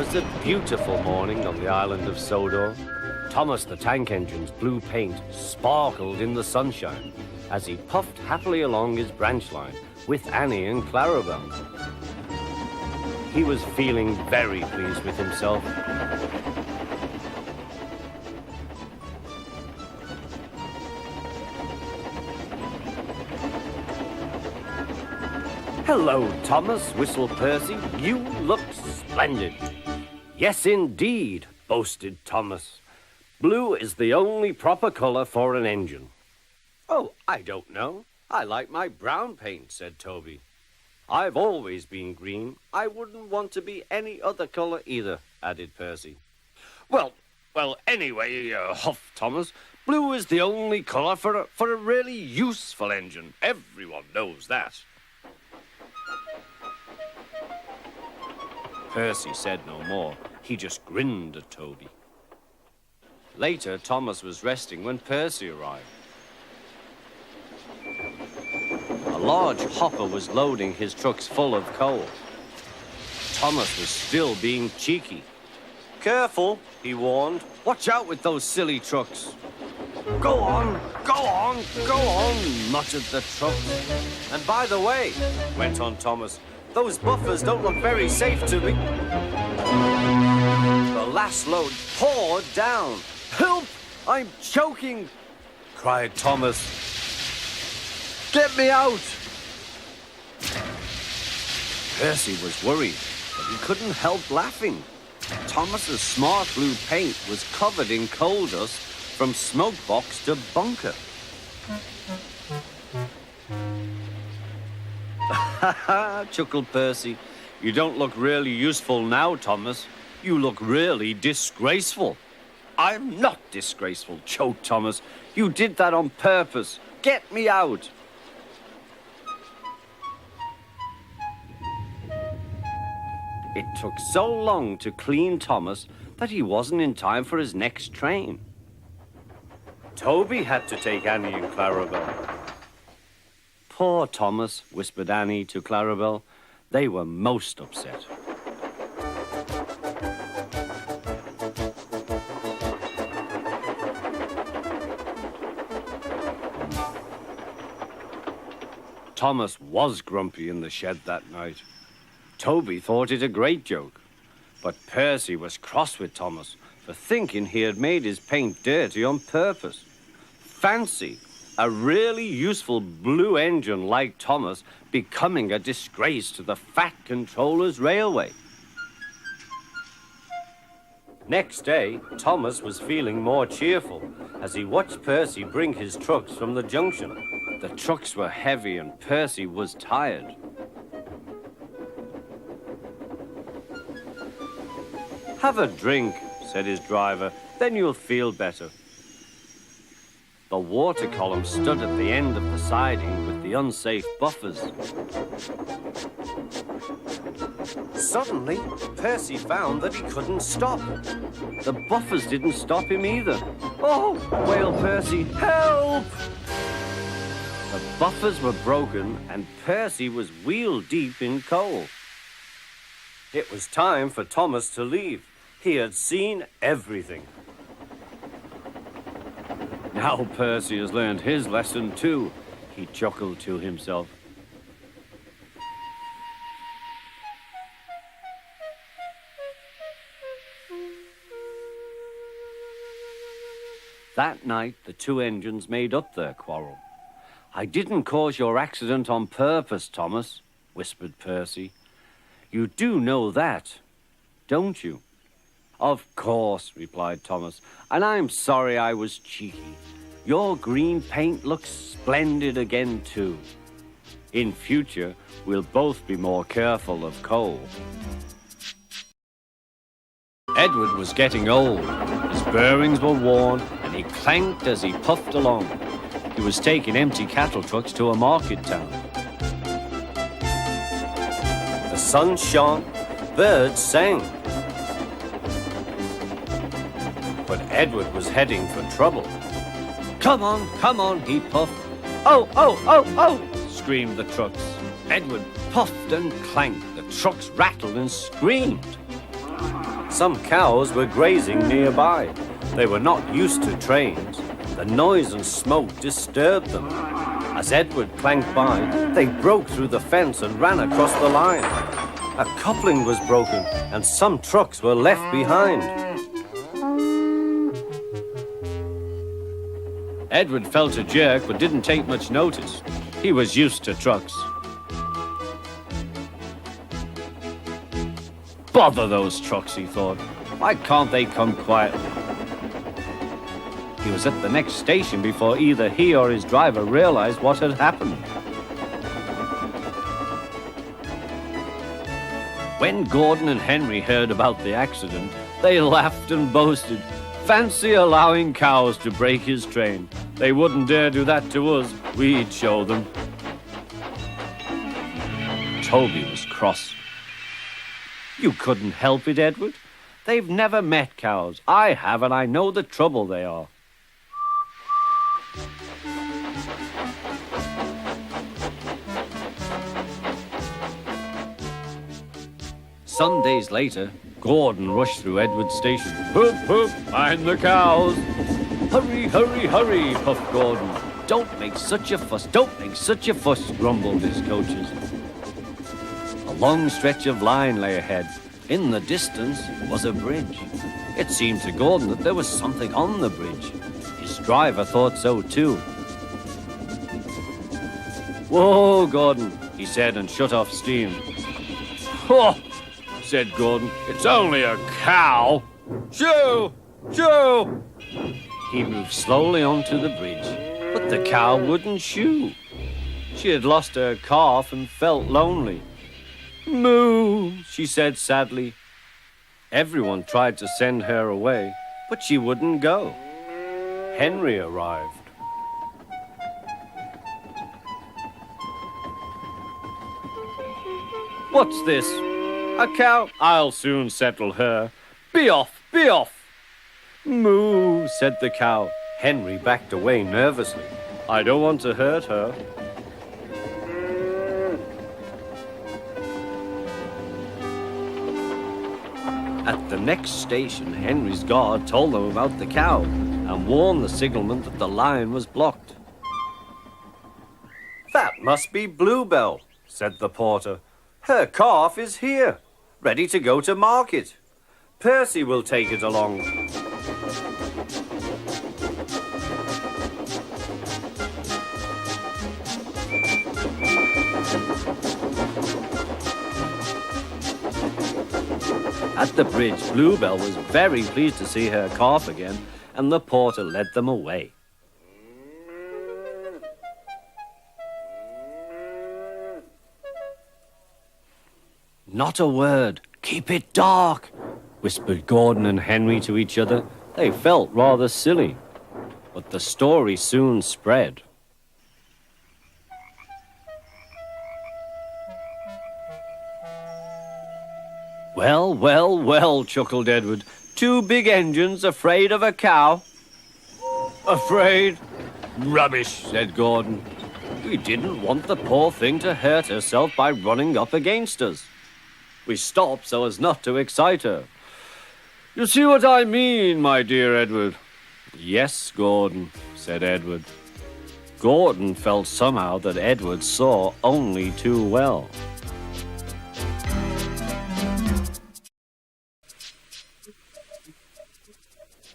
was a beautiful morning on the island of Sodor. Thomas the tank engine's blue paint sparkled in the sunshine as he puffed happily along his branch line with Annie and Clarabelle. He was feeling very pleased with himself. "Hello, Thomas," whistled Percy. "You look splendid." "Yes, indeed," boasted Thomas. "Blue is the only proper color for an engine." "Oh, I don't know. I like my brown paint," said Toby. "I've always been green. I wouldn't want to be any other color either," added Percy. Well, anyway, huffed Thomas, "blue is the only color for a really useful engine. Everyone knows that." Percy said no more. He just grinned at Toby. Later, Thomas was resting when Percy arrived. A large hopper was loading his trucks full of coal. Thomas was still being cheeky. "Careful," he warned. "Watch out with those silly trucks." Go on, muttered the trucks. "And by the way," went on Thomas, "those buffers don't look very safe to me." The last load poured down. "Help! I'm choking!" cried Thomas. "Get me out!" Percy was worried, but he couldn't help laughing. Thomas's smart blue paint was covered in coal dust from smoke box to bunker. "Ha ha," chuckled Percy. "You don't look really useful now, Thomas. You look really disgraceful." "I'm not disgraceful," choked Thomas. "You did that on purpose. Get me out." It took so long to clean Thomas that he wasn't in time for his next train. Toby had to take Annie and Clarabelle. "Poor Thomas," whispered Annie to Clarabelle. They were most upset. Thomas was grumpy in the shed that night. Toby thought it a great joke, but Percy was cross with Thomas for thinking he had made his paint dirty on purpose. Fancy a really useful blue engine like Thomas becoming a disgrace to the Fat Controller's Railway. Next day, Thomas was feeling more cheerful as he watched Percy bring his trucks from the junction. The trucks were heavy and Percy was tired. "Have a drink," said his driver, "then you'll feel better." The water column stood at the end of the siding with the unsafe buffers. Suddenly, Percy found that he couldn't stop. The buffers didn't stop him either. "Oh!" wailed Percy. "Help!" The buffers were broken and Percy was wheel-deep in coal. It was time for Thomas to leave. He had seen everything. "Now Percy has learned his lesson too," he chuckled to himself. That night, the two engines made up their quarrel. "I didn't cause your accident on purpose, Thomas," whispered Percy. "You do know that, don't you?" "Of course," replied Thomas, "and I'm sorry I was cheeky. Your green paint looks splendid again, too. In future, we'll both be more careful of coal." Edward was getting old. His bearings were worn, and he clanked as he puffed along. He was taking empty cattle trucks to a market town. The sun shone, birds sang. But Edward was heading for trouble. Come on, he puffed. Oh, screamed the trucks. Edward puffed and clanked. The trucks rattled and screamed. Some cows were grazing nearby. They were not used to trains. The noise and smoke disturbed them. As Edward clanked by, they broke through the fence and ran across the line. A coupling was broken and some trucks were left behind. Edward felt a jerk but didn't take much notice. He was used to trucks. Bother those trucks, he thought. Why can't they come quietly? He was at the next station before either he or his driver realized what had happened. When Gordon and Henry heard about the accident, they laughed and boasted. Fancy allowing cows to break his train. They wouldn't dare do that to us. We'd show them. Toby was cross. You couldn't help it, Edward. They've never met cows. I have, and I know the trouble they are. Some days later, Gordon rushed through Edward's station. Hoof, hoof, mind the cows. Hurry, hurry, hurry, puffed Gordon. Don't make such a fuss, don't make such a fuss, grumbled his coaches. A long stretch of line lay ahead. In the distance was a bridge. It seemed to Gordon that there was something on the bridge. His driver thought so too. Whoa, Gordon, he said and shut off steam. Oh, said Gordon, it's only a cow. Shoo! Shoo! He moved slowly onto the bridge, but the cow wouldn't shoo. She had lost her calf and felt lonely. Moo, she said sadly. Everyone tried to send her away, but she wouldn't go. Henry arrived. What's this? A cow? I'll soon settle her. Be off, be off. Moo, said the cow. Henry backed away nervously. I don't want to hurt her. At the next station, Henry's guard told them about the cow and warned the signalman that the line was blocked. That must be Bluebell, said the porter. Her calf is here, ready to go to market. Percy will take it along. At the bridge, Bluebell was very pleased to see her calf again, and the porter led them away. Not a word. Keep it dark, whispered Gordon and Henry to each other. They felt rather silly, but the story soon spread. Well, well, well, chuckled Edward. Two big engines afraid of a cow? Afraid? Rubbish, said Gordon. We didn't want the poor thing to hurt herself by running up against us. We stopped so as not to excite her. You see what I mean, my dear Edward? Yes, Gordon, said Edward. Gordon felt somehow that Edward saw only too well.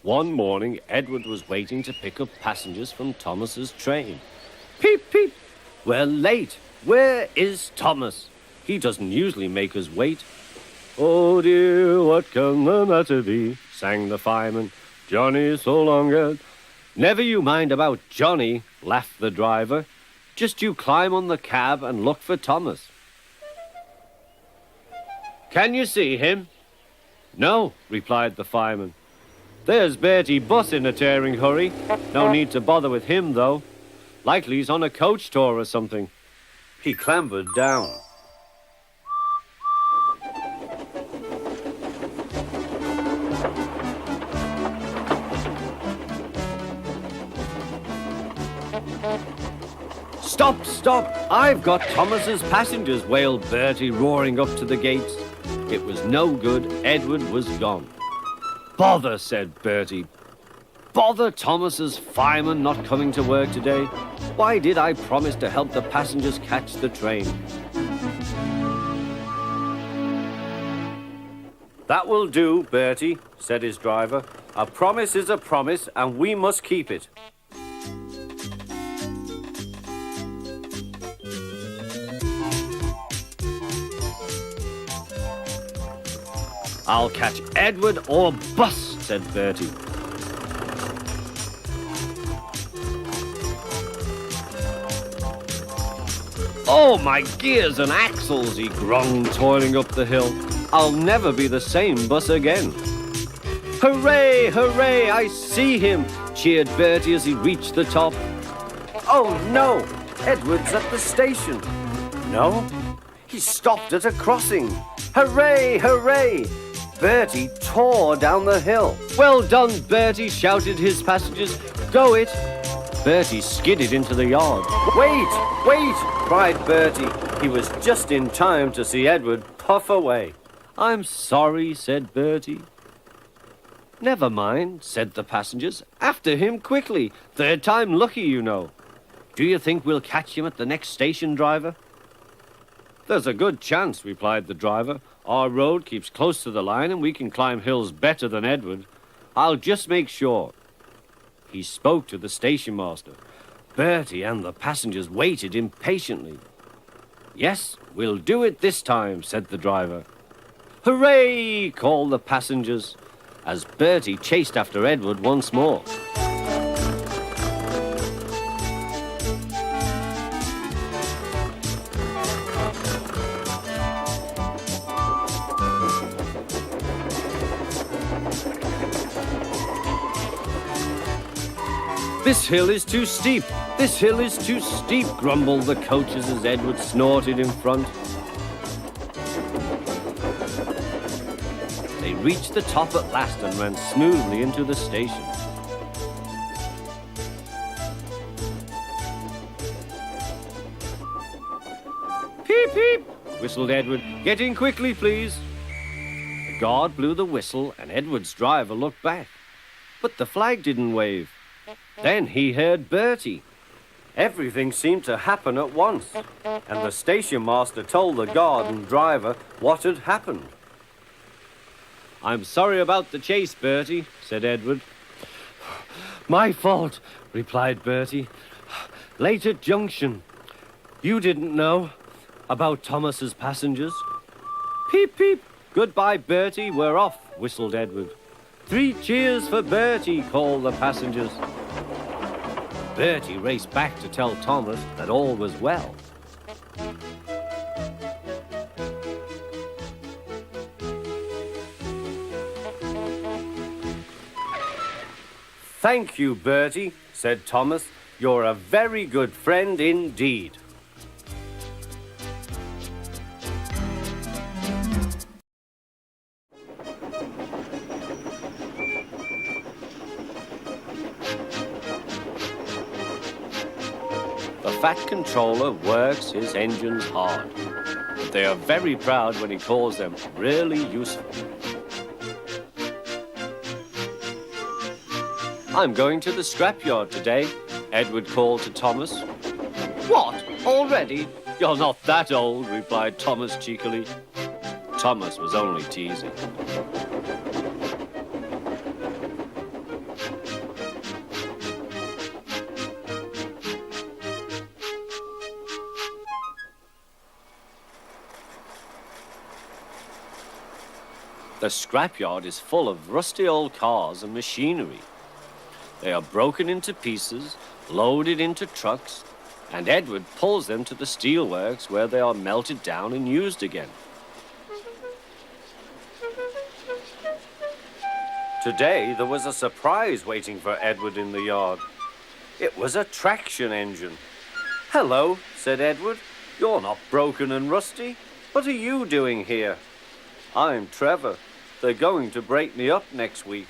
One morning, Edward was waiting to pick up passengers from Thomas's train. Peep, peep! We're late. Where is Thomas? He doesn't usually make us wait. Oh dear, what can the matter be? Sang the fireman. Johnny so long ago. Never you mind about Johnny, laughed the driver. Just you climb on the cab and look for Thomas. Can you see him? No, replied the fireman. There's Bertie Buss in a tearing hurry. No need to bother with him, though. Likely he's on a coach tour or something. He clambered down. Stop, stop! I've got Thomas's passengers, wailed Bertie, roaring up to the gates. It was no good. Edward was gone. Bother, said Bertie. Bother Thomas's fireman not coming to work today. Why did I promise to help the passengers catch the train? That will do, Bertie, said his driver. A promise is a promise, and we must keep it. I'll catch Edward or bus, said Bertie. Oh, my gears and axles, he groaned, toiling up the hill. I'll never be the same bus again. Hooray, hooray, I see him, cheered Bertie as he reached the top. Oh, no, Edward's at the station. No, he stopped at a crossing. Hooray, hooray! Bertie tore down the hill. Well done, Bertie, shouted his passengers. Go it! Bertie skidded into the yard. Wait, wait, cried Bertie. He was just in time to see Edward puff away. I'm sorry, said Bertie. Never mind, said the passengers. After him quickly. Third time lucky, you know. Do you think we'll catch him at the next station, driver? There's a good chance, replied the driver. Our road keeps close to the line and we can climb hills better than Edward. I'll just make sure. He spoke to the station master. Bertie and the passengers waited impatiently. Yes, we'll do it this time, said the driver. Hooray! Called the passengers, as Bertie chased after Edward once more. This hill is too steep. This hill is too steep, grumbled the coaches as Edward snorted in front. They reached the top at last and ran smoothly into the station. Peep, peep, whistled Edward. Get in quickly, please. The guard blew the whistle and Edward's driver looked back. But the flag didn't wave. Then he heard Bertie. Everything seemed to happen at once, and the station master told the guard and driver what had happened. I'm sorry about the chase, Bertie, said Edward. My fault, replied Bertie. Late at junction. You didn't know about Thomas's passengers. Peep, peep. Goodbye, Bertie, we're off, whistled Edward. 3 cheers for Bertie, called the passengers. Bertie raced back to tell Thomas that all was well. Thank you, Bertie, said Thomas. You're a very good friend indeed. The Fat Controller works his engines hard. They are very proud when he calls them really useful. I'm going to the scrapyard today, Edward called to Thomas. What? Already? You're not that old, replied Thomas cheekily. Thomas was only teasing. The scrapyard is full of rusty old cars and machinery. They are broken into pieces, loaded into trucks, and Edward pulls them to the steelworks where they are melted down and used again. Today there was a surprise waiting for Edward in the yard. It was a traction engine. Hello, said Edward. You're not broken and rusty. What are you doing here? I'm Trevor. They're going to break me up next week.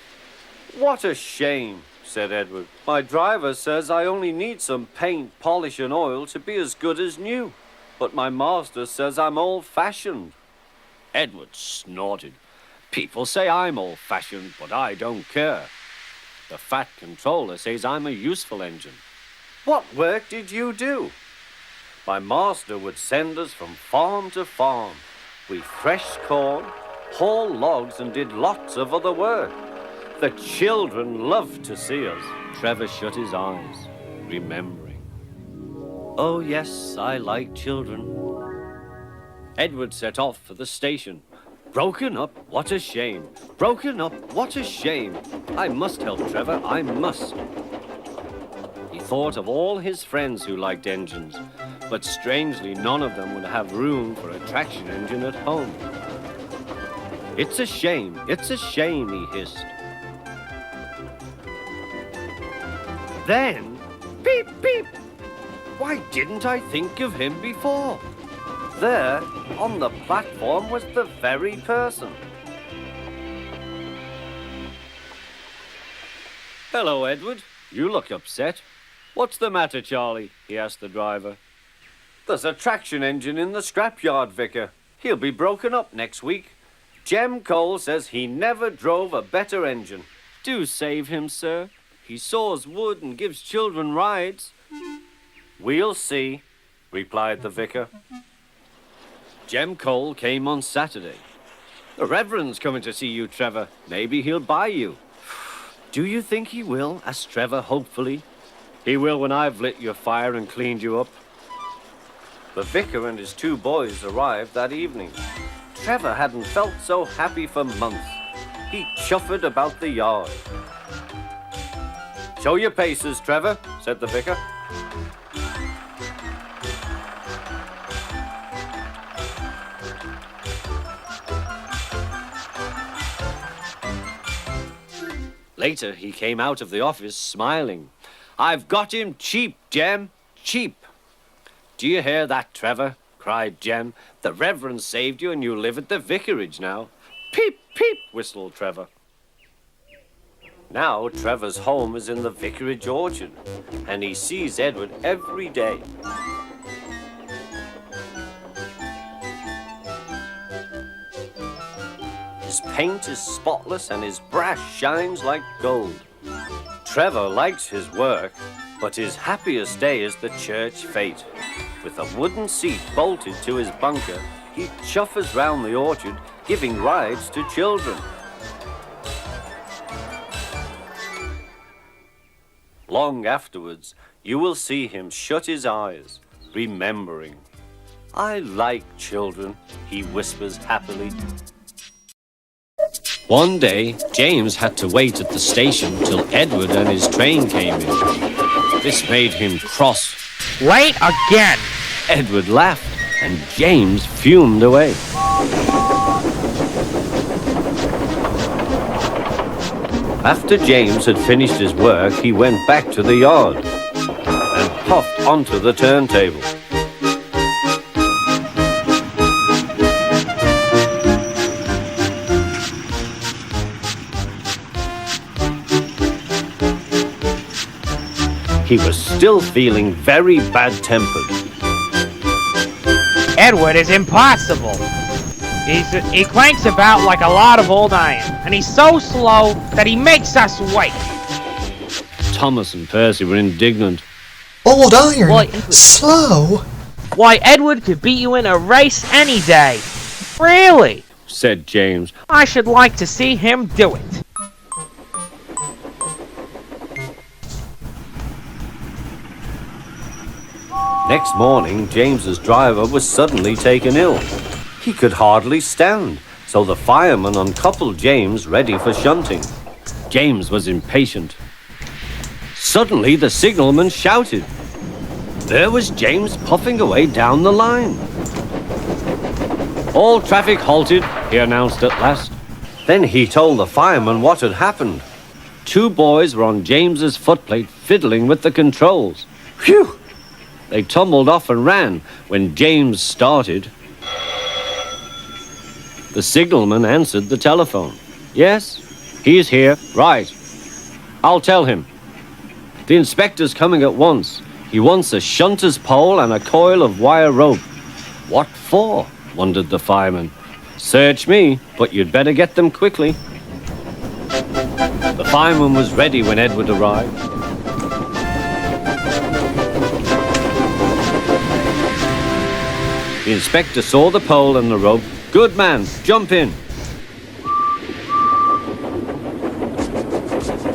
What a shame, said Edward. My driver says I only need some paint, polish and oil to be as good as new. But my master says I'm old-fashioned. Edward snorted. People say I'm old-fashioned, but I don't care. The fat controller says I'm a useful engine. What work did you do? My master would send us from farm to farm. We threshed corn, hauled logs, and did lots of other work. The children loved to see us. Trevor shut his eyes, remembering. Oh, yes, I like children. Edward set off for the station. Broken up, what a shame. Broken up, what a shame. I must help Trevor, I must. He thought of all his friends who liked engines, but strangely none of them would have room for a traction engine at home. It's a shame, he hissed. Then, beep, beep. Why didn't I think of him before? There, on the platform, was the very person. Hello, Edward. You look upset. What's the matter, Charlie? He asked the driver. There's a traction engine in the scrapyard, Vicar. He'll be broken up next week. Jem Cole says he never drove a better engine. Do save him, sir. He saws wood and gives children rides. We'll see, replied the vicar. Jem Cole came on Saturday. The Reverend's coming to see you, Trevor. Maybe he'll buy you. Do you think he will? Asked Trevor hopefully. He will when I've lit your fire and cleaned you up. The vicar and his two boys arrived that evening. Trevor hadn't felt so happy for months. He chuffered about the yard. Show your paces, Trevor, said the vicar. Later, he came out of the office smiling. I've got him cheap, Jem, cheap. Do you hear that, Trevor? Cried Jem. The Reverend saved you and you live at the vicarage now. Peep, peep, whistled Trevor. Now Trevor's home is in the vicarage orchard, and he sees Edward every day. His paint is spotless and his brass shines like gold. Trevor likes his work, but his happiest day is the church fete. With a wooden seat bolted to his bunker, he chuffers round the orchard, giving rides to children. Long afterwards, you will see him shut his eyes, remembering. I like children, he whispers happily. One day, James had to wait at the station till Edward and his train came in. This made him cross. Late again! Edward laughed, and James fumed away. After James had finished his work, he went back to the yard and puffed onto the turntable. He was still feeling very bad-tempered. Edward is impossible. He clanks about like a lot of old iron, and he's so slow that he makes us wait. Thomas and Percy were indignant. Old iron? Slow? Why, Edward could beat you in a race any day. Really? Said James. I should like to see him do it. Next morning, James's driver was suddenly taken ill. He could hardly stand, so the fireman uncoupled James ready for shunting. James was impatient. Suddenly, the signalman shouted. There was James puffing away down the line. All traffic halted, he announced at last. Then he told the fireman what had happened. Two boys were on James's footplate fiddling with the controls. Phew! They tumbled off and ran when James started. The signalman answered the telephone. Yes, he's here. Right. I'll tell him. The inspector's coming at once. He wants a shunter's pole and a coil of wire rope. What for? Wondered the fireman. Search me, but you'd better get them quickly. The fireman was ready when Edward arrived. The inspector saw the pole and the rope. Good man, jump in.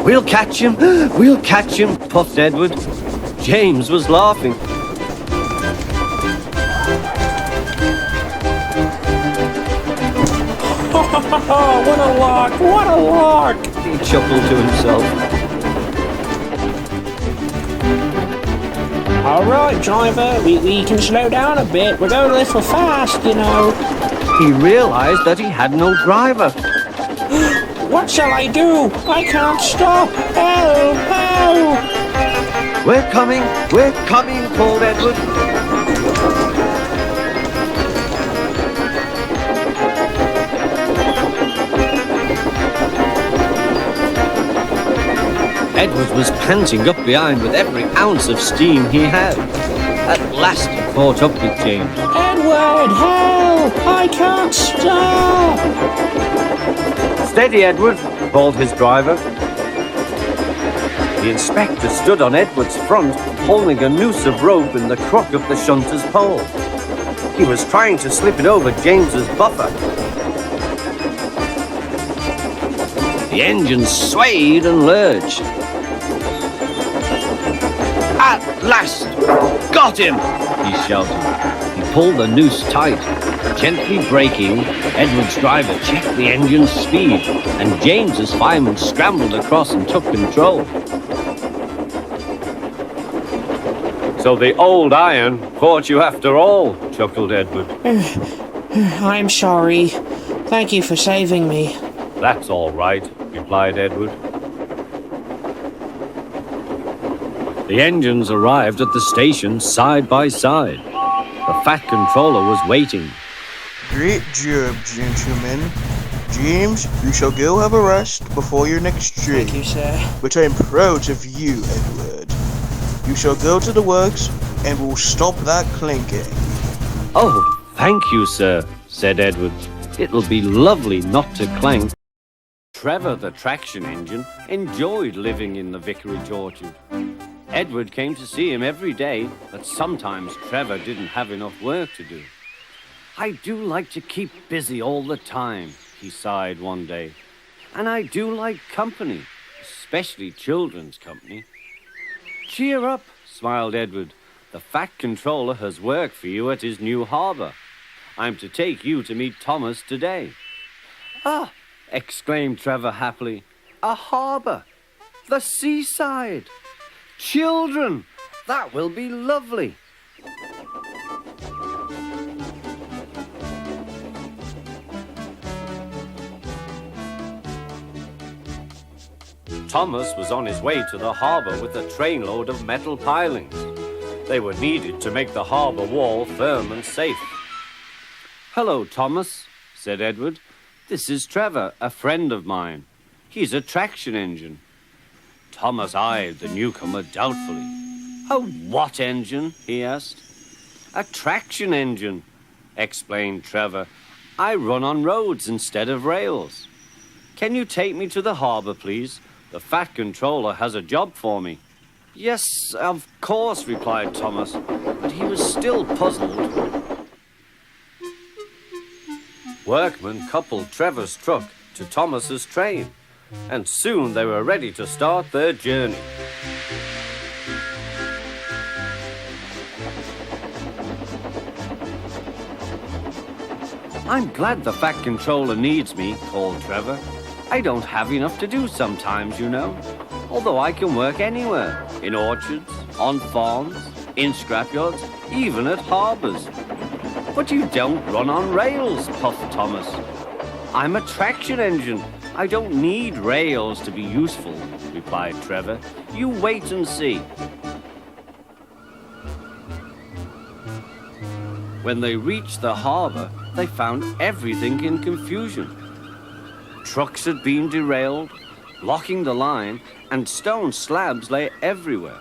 We'll catch him, we'll catch him, puffed Edward. James was laughing. What a lark! What a lark! He chuckled to himself. All right, driver, we can slow down a bit. We're going a little fast, you know. He realized that he had no driver. What shall I do? I can't stop. Help! Help! We're coming, called Edward. Edward was panting up behind with every ounce of steam he had. At last he caught up with James. Edward, help! I can't stop! Steady, Edward, called his driver. The inspector stood on Edward's front, holding a noose of rope in the crook of the shunter's pole. He was trying to slip it over James's buffer. The engine swayed and lurched. At last! Got him! He shouted. He pulled the noose tight. Gently braking, Edward's driver checked the engine's speed, and James's fireman scrambled across and took control. So the old iron caught you after all, chuckled Edward. I'm sorry. Thank you for saving me. That's all right, replied Edward. The engines arrived at the station side by side. The Fat Controller was waiting. Great job, gentlemen. James, you shall go have a rest before your next train. Thank you, sir. But I am proud of you, Edward. You shall go to the works and we'll stop that clinking. Oh, thank you, sir, said Edward. It'll be lovely not to clank. Trevor, the traction engine, enjoyed living in the vicarage orchard. Edward came to see him every day, but sometimes Trevor didn't have enough work to do. I do like to keep busy all the time, he sighed one day. And I do like company, especially children's company. Cheer up, smiled Edward. The Fat Controller has work for you at his new harbour. I'm to take you to meet Thomas today. Ah, exclaimed Trevor happily. A harbour! The seaside! Children! That will be lovely! Thomas was on his way to the harbour with a trainload of metal pilings. They were needed to make the harbour wall firm and safe. Hello, Thomas, said Edward. This is Trevor, a friend of mine. He's a traction engine. Thomas eyed the newcomer doubtfully. A what engine? He asked. A traction engine, explained Trevor. I run on roads instead of rails. Can you take me to the harbour, please? The Fat Controller has a job for me. Yes, of course, replied Thomas, but he was still puzzled. Workmen coupled Trevor's truck to Thomas's train, and soon they were ready to start their journey. I'm glad the Fat Controller needs me, called Trevor. I don't have enough to do sometimes, you know. Although I can work anywhere, in orchards, on farms, in scrapyards, even at harbours. But you don't run on rails, puffed Thomas. I'm a traction engine. I don't need rails to be useful, replied Trevor. You wait and see. When they reached the harbour, they found everything in confusion. Trucks had been derailed, blocking the line, and stone slabs lay everywhere.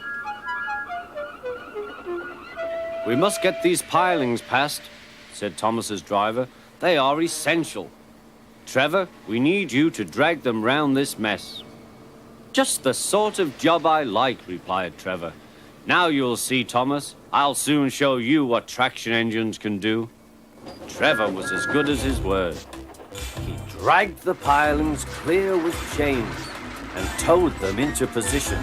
We must get these pilings past, said Thomas's driver. They are essential. Trevor, we need you to drag them round this mess. Just the sort of job I like, replied Trevor. Now you'll see, Thomas. I'll soon show you what traction engines can do. Trevor was as good as his word. He dragged the pilings clear with chains and towed them into position.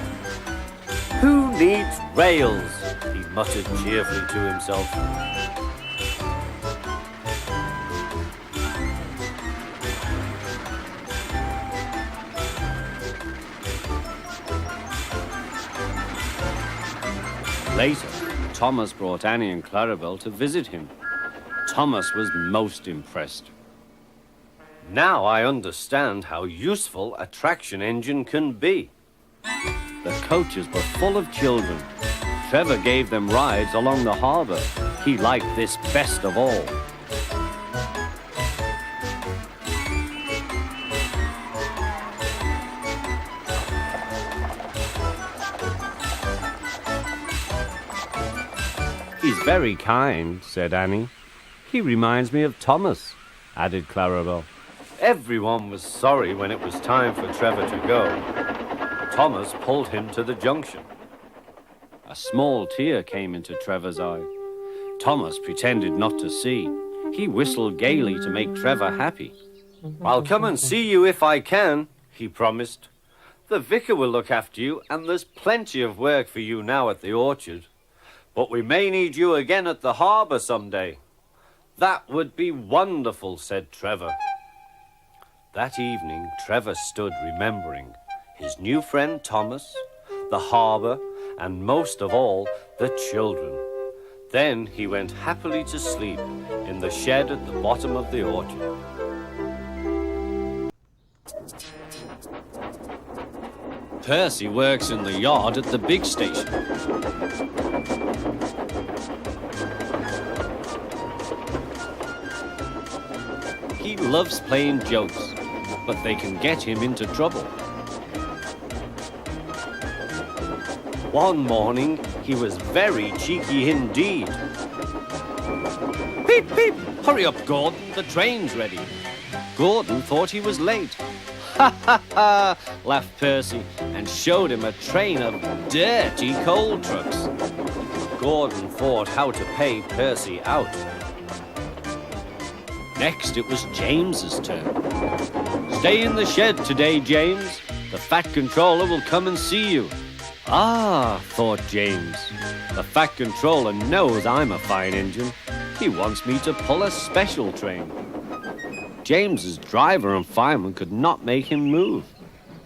Who needs rails? He muttered cheerfully to himself. Later, Thomas brought Annie and Clarabelle to visit him. Thomas was most impressed. Now I understand how useful a traction engine can be. The coaches were full of children. Trevor gave them rides along the harbour. He liked this best of all. He's very kind, said Annie. He reminds me of Thomas, added Clarabelle. Everyone was sorry when it was time for Trevor to go. Thomas pulled him to the junction. A small tear came into Trevor's eye. Thomas pretended not to see. He whistled gaily to make Trevor happy. I'll come and see you if I can, he promised. The vicar will look after you, and there's plenty of work for you now at the orchard. But we may need you again at the harbour someday. That would be wonderful, said Trevor. That evening, Trevor stood remembering his new friend Thomas, the harbour, and most of all, the children. Then he went happily to sleep in the shed at the bottom of the orchard. Percy works in the yard at the big station. He loves playing jokes, but they can get him into trouble. One morning, he was very cheeky indeed. Peep, peep! Hurry up, Gordon, the train's ready. Gordon thought he was late. Ha ha ha, laughed Percy, and showed him a train of dirty coal trucks. Gordon thought how to pay Percy out. Next, it was James's turn. Stay in the shed today, James. The Fat Controller will come and see you. Ah, thought James. The Fat Controller knows I'm a fine engine. He wants me to pull a special train. James's driver and fireman could not make him move.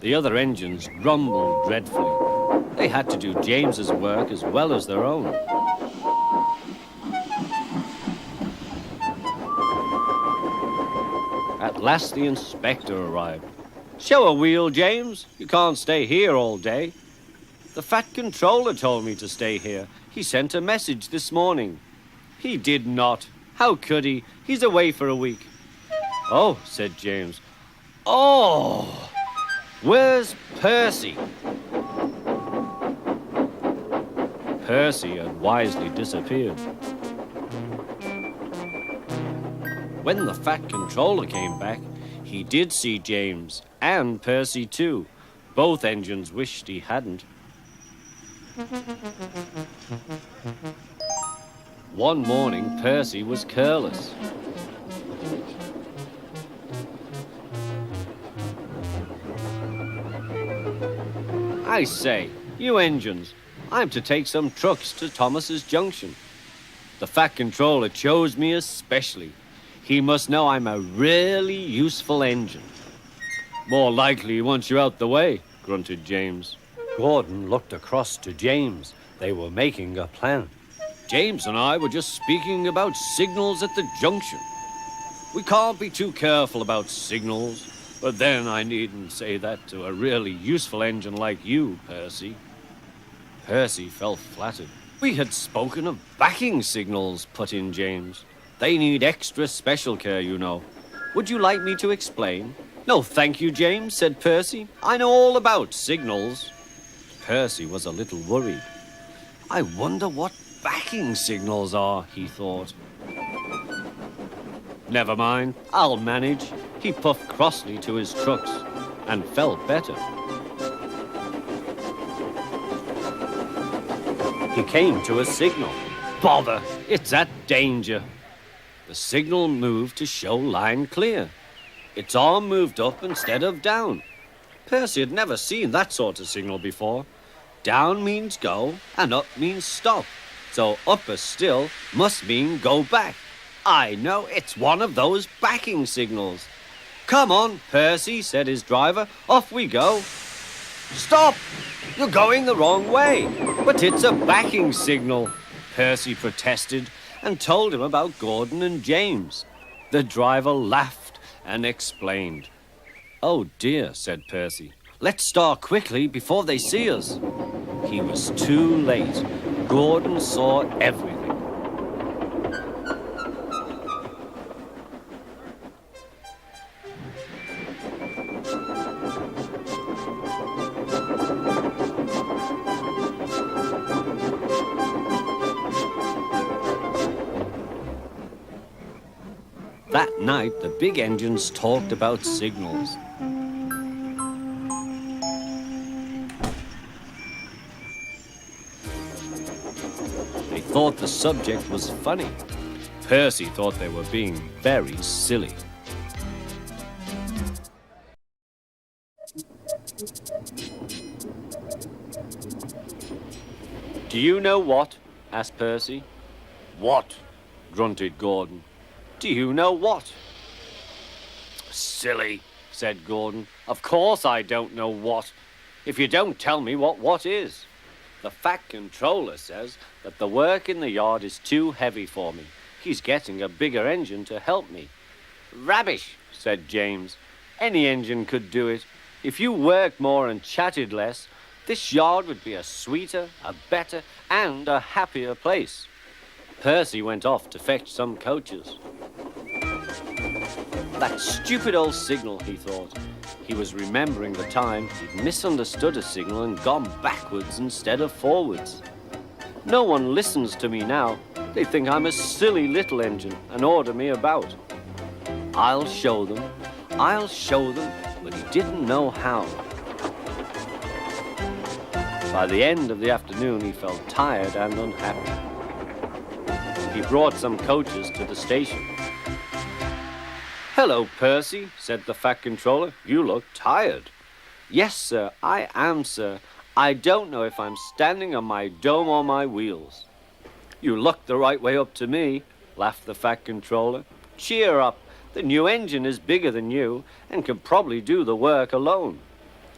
The other engines grumbled dreadfully. They had to do James's work as well as their own. At last the inspector arrived. Show a wheel, James. You can't stay here all day. The Fat Controller told me to stay here. He sent a message this morning. He did not. How could he? He's away for a week. Oh, said James. Oh! Where's Percy? Percy had wisely disappeared. When the Fat Controller came back, he did see James, and Percy too. Both engines wished he hadn't. One morning, Percy was careless. I say, you engines, I'm to take some trucks to Thomas's junction. The Fat Controller chose me especially. He must know I'm a really useful engine. More likely he wants you out the way, grunted James. Gordon looked across to James. They were making a plan. James and I were just speaking about signals at the junction. We can't be too careful about signals, but then I needn't say that to a really useful engine like you, Percy. Percy felt flattered. We had spoken of backing signals, put in James. They need extra special care, you know. Would you like me to explain? No, thank you, James, said Percy. I know all about signals. Percy was a little worried. I wonder what backing signals are, he thought. Never mind, I'll manage. He puffed crossly to his trucks and felt better. He came to a signal. Bother, it's at danger. The signal moved to show line clear. Its arm moved up instead of down. Percy had never seen that sort of signal before. Down means go and up means stop. So upper still must mean go back. I know, it's one of those backing signals. Come on, Percy, said his driver. Off we go. Stop! You're going the wrong way. But it's a backing signal, Percy protested and told him about Gordon and James. The driver laughed and explained. Oh dear, said Percy. Let's start quickly before they see us. He was too late. Gordon saw everything. That night, the big engines talked about signals. They thought the subject was funny. Percy thought they were being very silly. Do you know what? Asked Percy. What? Grunted Gordon. Do you know what? Silly, said Gordon. Of course I don't know what, if you don't tell me what is. The Fat Controller says that the work in the yard is too heavy for me. He's getting a bigger engine to help me. Rubbish, said James. Any engine could do it. If you worked more and chatted less, this yard would be a sweeter, a better, and a happier place. Percy went off to fetch some coaches. That stupid old signal, he thought. He was remembering the time he'd misunderstood a signal and gone backwards instead of forwards. No one listens to me now. They think I'm a silly little engine and order me about. I'll show them, but he didn't know how. By the end of the afternoon, he felt tired and unhappy. He brought some coaches to the station. Hello, Percy, said the Fat Controller. You look tired. Yes, sir, I am, sir. I don't know if I'm standing on my dome or my wheels. You look the right way up to me, laughed the Fat Controller. Cheer up. The new engine is bigger than you and can probably do the work alone.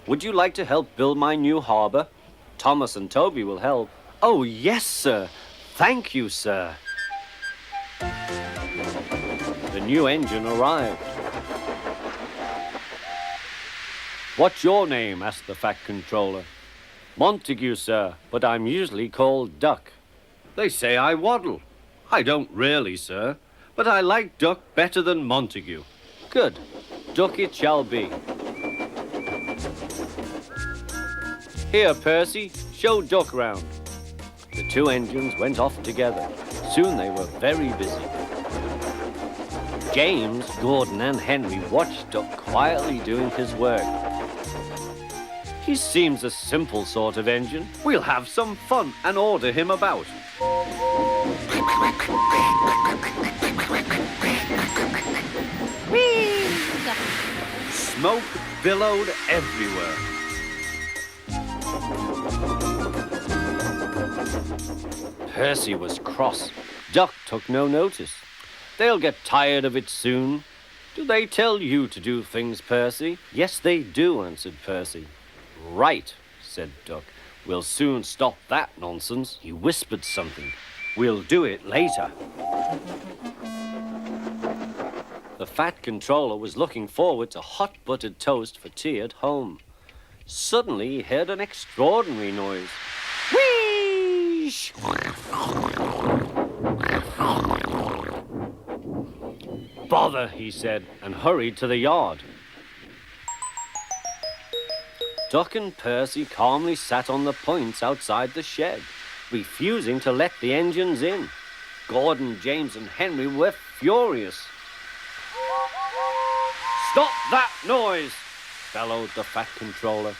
Would you like to help build my new harbour? Thomas and Toby will help. Oh, yes, sir. Thank you, sir. The new engine arrived. What's your name? Asked the Fat Controller. Montague, sir, but I'm usually called Duck. They say I waddle. I don't really, sir, but I like Duck better than Montague. Good. Duck it shall be. Here, Percy, show Duck round. The two engines went off together. Soon they were very busy. James, Gordon, and Henry watched Duck quietly doing his work. He seems a simple sort of engine. We'll have some fun and order him about. Whee! Smoke billowed everywhere. Percy was cross. Duck took no notice. They'll get tired of it soon. Do they tell you to do things, Percy? Yes, they do, answered Percy. Right, said Duck. We'll soon stop that nonsense. He whispered something. We'll do it later. The Fat Controller was looking forward to hot buttered toast for tea at home. Suddenly he heard an extraordinary noise. Whee! Bother, he said, and hurried to the yard. Duck and Percy calmly sat on the points outside the shed, refusing to let the engines in. Gordon, James, and Henry were furious. Stop that noise, bellowed the Fat Controller.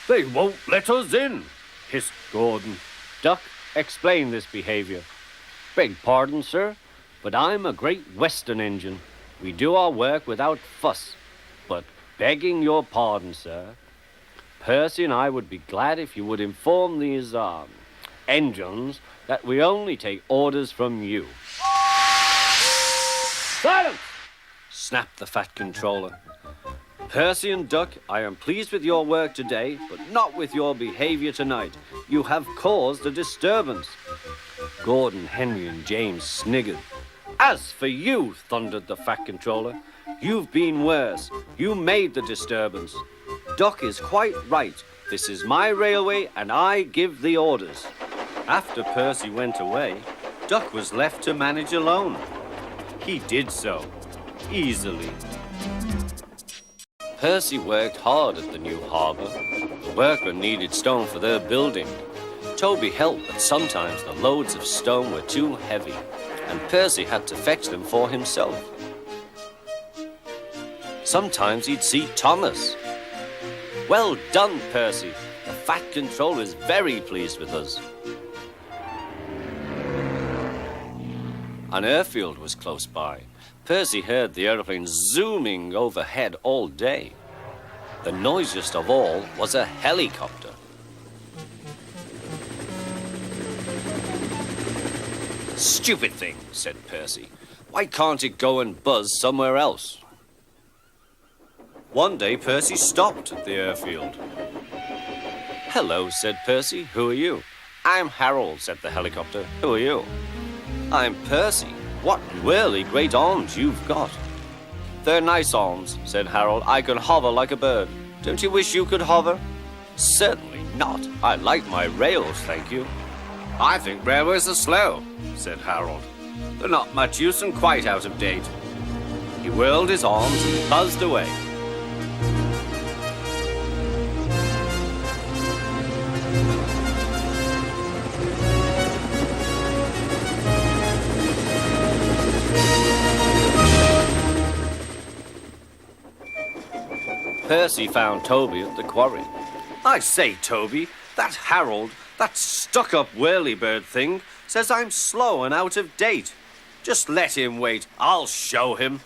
They won't let us in, hissed Gordon. Duck, explain this behavior. Beg pardon, sir, but I'm a Great Western engine. We do our work without fuss. But begging your pardon, sir, Percy and I would be glad if you would inform these engines that we only take orders from you. Silence! Snapped the Fat Controller. Percy and Duck, I am pleased with your work today, but not with your behavior tonight. You have caused a disturbance. Gordon, Henry, and James sniggered. As for you, thundered the Fat Controller, you've been worse. You made the disturbance. Duck is quite right. This is my railway, and I give the orders. After Percy went away, Duck was left to manage alone. He did so, easily. Percy worked hard at the new harbour. The workmen needed stone for their building. Toby helped, but sometimes the loads of stone were too heavy, and Percy had to fetch them for himself. Sometimes he'd see Thomas. Well done, Percy. The Fat Controller is very pleased with us. An airfield was close by. Percy heard the aeroplane zooming overhead all day. The noisiest of all was a helicopter. Stupid thing, said Percy. Why can't it go and buzz somewhere else? One day, Percy stopped at the airfield. Hello, said Percy. Who are you? I'm Harold, said the helicopter. Who are you? I'm Percy. What really great arms you've got. They're nice arms, said Harold. I can hover like a bird. Don't you wish you could hover? Certainly not. I like my rails, thank you. I think railways are slow, said Harold. They're not much use and quite out of date. He whirled his arms and buzzed away. Percy found Toby at the quarry. I say, Toby, that Harold, that stuck-up whirlybird thing, says I'm slow and out of date. Just let him wait. I'll show him.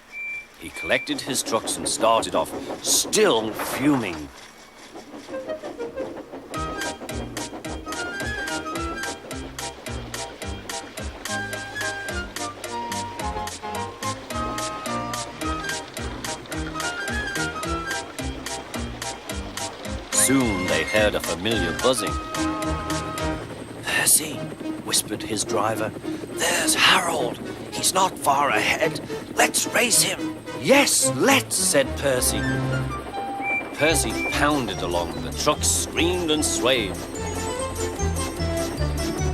He collected his trucks and started off, still fuming. Soon they heard a familiar buzzing. Percy, whispered his driver, there's Harold. He's not far ahead. Let's race him. Yes, let's, said Percy. Percy pounded along. The truck screamed and swayed.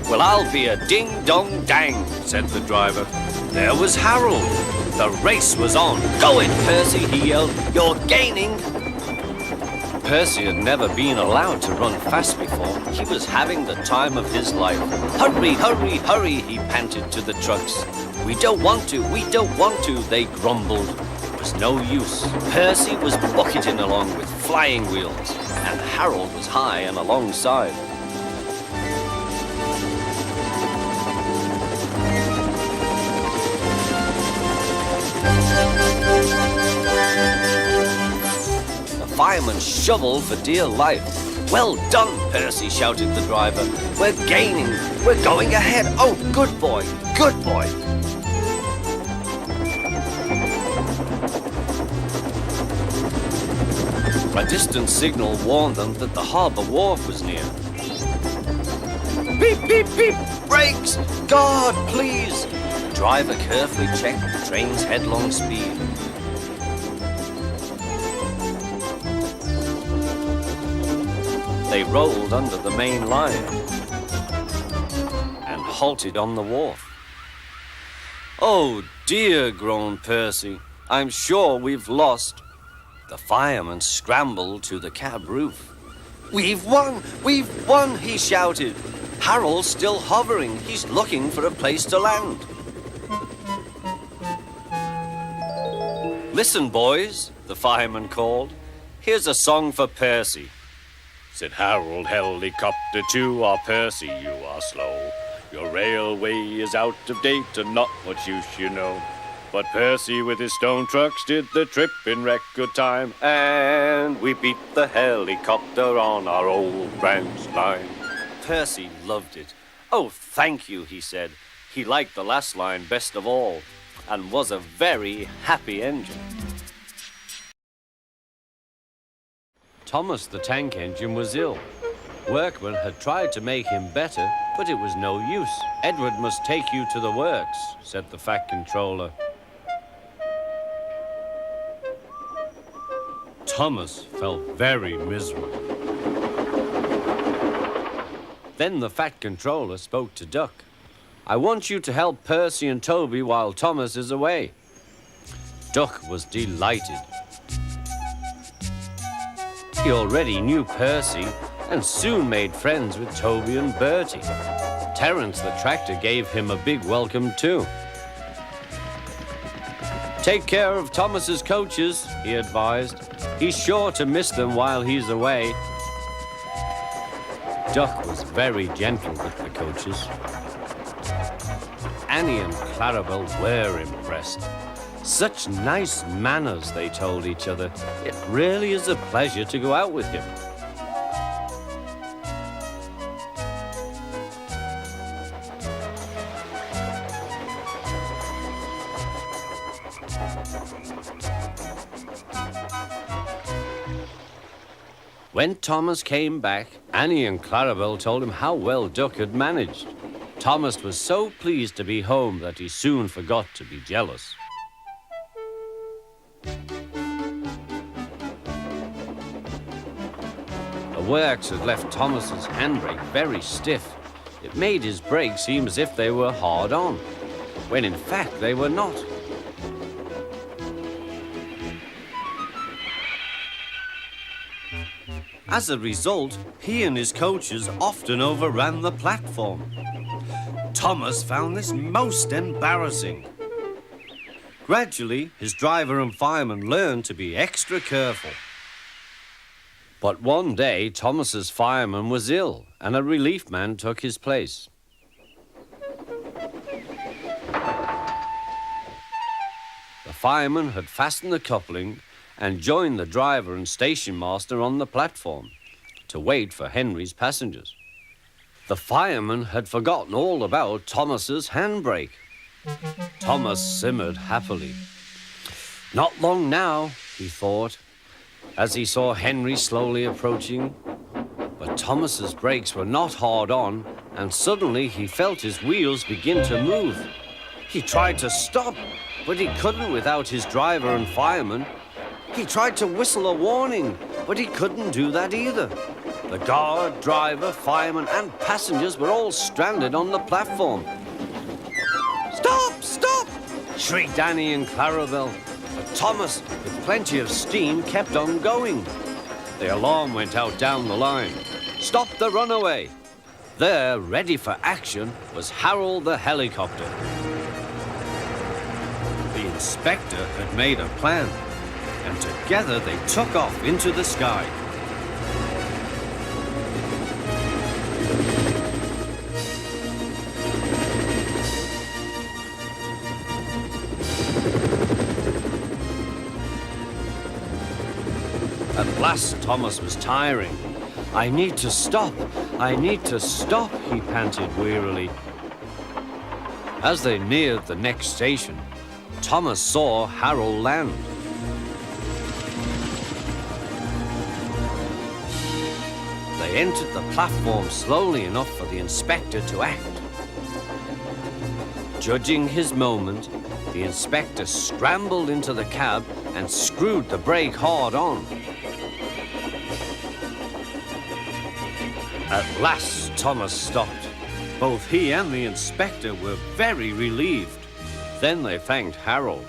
Well, I'll be a ding-dong-dang, said the driver. There was Harold. The race was on. Go it, Percy, he yelled. You're gaining. Percy had never been allowed to run fast before. He was having the time of his life. Hurry, hurry, hurry, he panted to the trucks. We don't want to, they grumbled. It was no use. Percy was bucketing along with flying wheels, and Harold was high and alongside. Fireman shoveled for dear life. Well done, Percy, shouted the driver. We're gaining. We're going ahead. Oh, good boy, good boy. A distant signal warned them that the harbour wharf was near. Beep, beep, beep! Brakes! Guard, please! The driver carefully checked the train's headlong speed. They rolled under the main line and halted on the wharf. Oh dear, groaned Percy. I'm sure we've lost. The fireman scrambled to the cab roof. We've won! We've won! He shouted. Harold's still hovering. He's looking for a place to land. Listen, boys. the fireman called. "Here's a song for Percy." Said Harold Helicopter to our Percy, "You are slow. Your railway is out of date and not much use, you know." But Percy with his stone trucks did the trip in record time, and we beat the helicopter on our old branch line. Percy loved it. "Oh, thank you," he said. He liked the last line best of all, and was a very happy engine. Thomas the tank engine was ill. Workmen had tried to make him better, but it was no use. "Edward must take you to the works," said the Fat Controller. Thomas felt very miserable. Then the Fat Controller spoke to Duck. "I want you to help Percy and Toby while Thomas is away." Duck was delighted. He already knew Percy and soon made friends with Toby and Bertie. Terence the tractor gave him a big welcome too. "Take care of Thomas's coaches," he advised. "He's sure to miss them while he's away." Duck was very gentle with the coaches. Annie and Clarabelle were impressed. Such nice manners, they told each other. It really is a pleasure to go out with him. When Thomas came back, Annie and Clarabelle told him how well Duck had managed. Thomas was so pleased to be home that he soon forgot to be jealous. The works had left Thomas's handbrake very stiff. It made his brakes seem as if they were hard on, when in fact they were not. As a result, he and his coaches often overran the platform. Thomas found this most embarrassing. Gradually, his driver and fireman learned to be extra careful. But one day, Thomas's fireman was ill, and a relief man took his place. The fireman had fastened the coupling and joined the driver and station master on the platform to wait for Henry's passengers. The fireman had forgotten all about Thomas's handbrake. Thomas simmered happily. Not long now, he thought, as he saw Henry slowly approaching. But Thomas's brakes were not hard on, and suddenly he felt his wheels begin to move. He tried to stop, but he couldn't without his driver and fireman. He tried to whistle a warning, but he couldn't do that either. The guard, driver, fireman, and passengers were all stranded on the platform. "Stop! Stop!" shrieked Annie and Clarabelle. But Thomas, with plenty of steam, kept on going. The alarm went out down the line. "Stop the runaway!" There, ready for action, was Harold the helicopter. The inspector had made a plan, and together they took off into the sky. At last, Thomas was tiring. "I need to stop. I need to stop," he panted wearily. As they neared the next station, Thomas saw Harold land. They entered the platform slowly enough for the inspector to act. Judging his moment, the inspector scrambled into the cab and screwed the brake hard on. At last, Thomas stopped. Both he and the inspector were very relieved. Then they thanked Harold.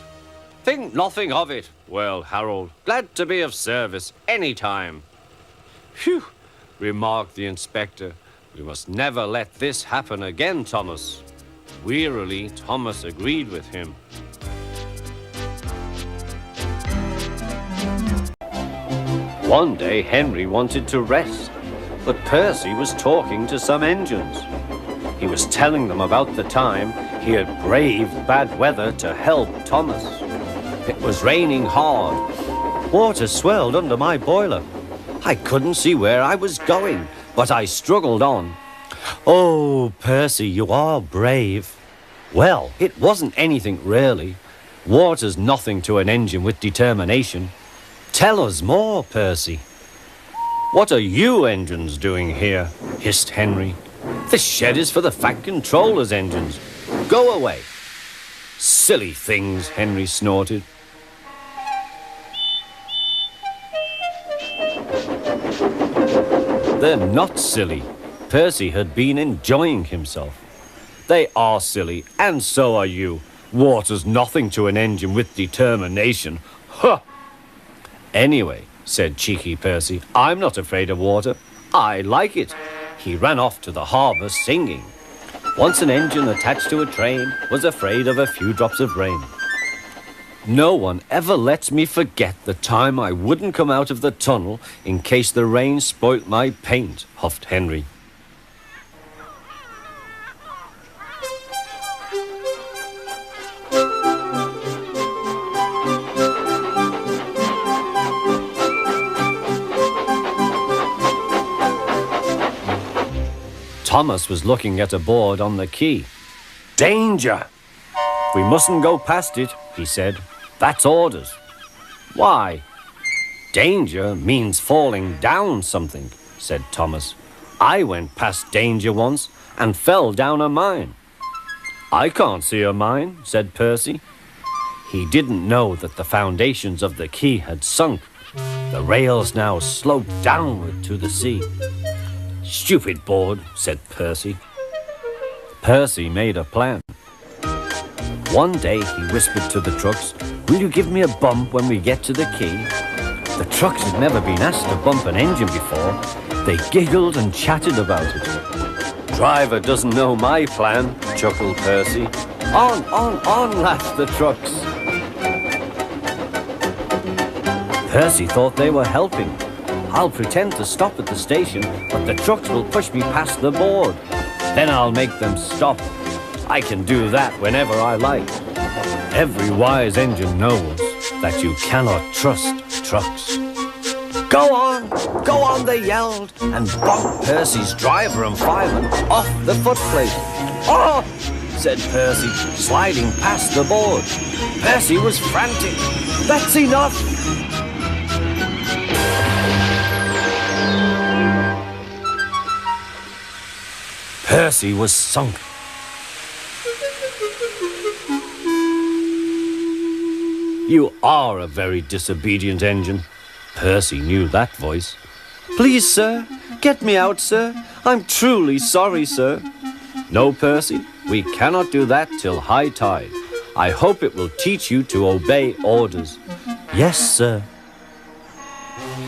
"Think nothing of it." "Well, Harold, glad to be of service any time." "Phew," remarked the inspector. "We must never let this happen again, Thomas." Wearily, Thomas agreed with him. One day Henry wanted to rest, but Percy was talking to some engines. He was telling them about the time he had braved bad weather to help Thomas. It was raining hard. Water swirled under my boiler. I couldn't see where I was going, but I struggled on. Oh, Percy, you are brave. Well, it wasn't anything really. Water's nothing to an engine with determination. Tell us more, Percy. What are you engines doing here? Hissed Henry. This shed is for the Fat Controller's engines. Go away. Silly things, Henry snorted. They're not silly. Percy had been enjoying himself. They are silly, and so are you. Water's nothing to an engine with determination. Huh! Anyway, said cheeky Percy, I'm not afraid of water. I like it. He ran off to the harbour singing. Once an engine attached to a train was afraid of a few drops of rain. No one ever lets me forget the time I wouldn't come out of the tunnel in case the rain spoilt my paint, huffed Henry. Thomas was looking at a board on the quay. Danger! We mustn't go past it, he said. That's orders. Why? Danger means falling down something, said Thomas. I went past danger once and fell down a mine. I can't see a mine, said Percy. He didn't know that the foundations of the quay had sunk. The rails now sloped downward to the sea. Stupid board, said Percy. Percy made a plan. One day he whispered to the trucks, will you give me a bump when we get to the quay? The trucks had never been asked to bump an engine before. They giggled and chatted about it. Driver doesn't know my plan, chuckled Percy. On, laughed the trucks. Percy thought they were helping. I'll pretend to stop at the station, but the trucks will push me past the board. Then I'll make them stop. I can do that whenever I like. Every wise engine knows that you cannot trust trucks. Go on, they yelled, and bonked Percy's driver and fireman off the footplate. Oh, said Percy, sliding past the board. Percy was frantic. That's enough. Percy was sunk. You are a very disobedient engine. Percy knew that voice. Please, sir, get me out, sir. I'm truly sorry, sir. No, Percy, we cannot do that till high tide. I hope it will teach you to obey orders. Yes, sir.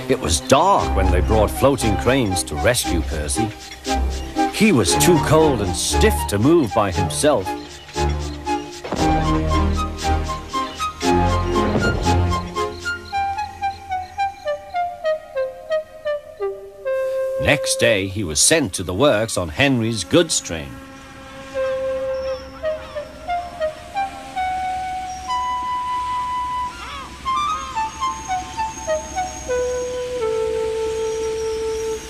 It was dark when they brought floating cranes to rescue Percy. He was too cold and stiff to move by himself. Next day, he was sent to the works on Henry's goods train.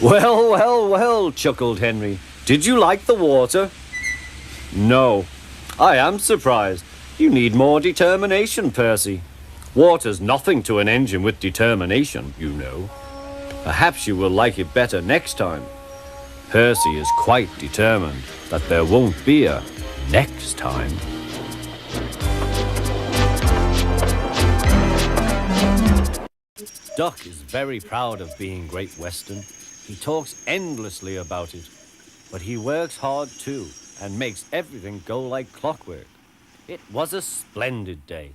Well, chuckled Henry. Did you like the water? No. I am surprised. You need more determination, Percy. Water's nothing to an engine with determination, you know. Perhaps you will like it better next time. Percy is quite determined that there won't be a next time. Duck is very proud of being Great Western. He talks endlessly about it, but he works hard too and makes everything go like clockwork. It was a splendid day.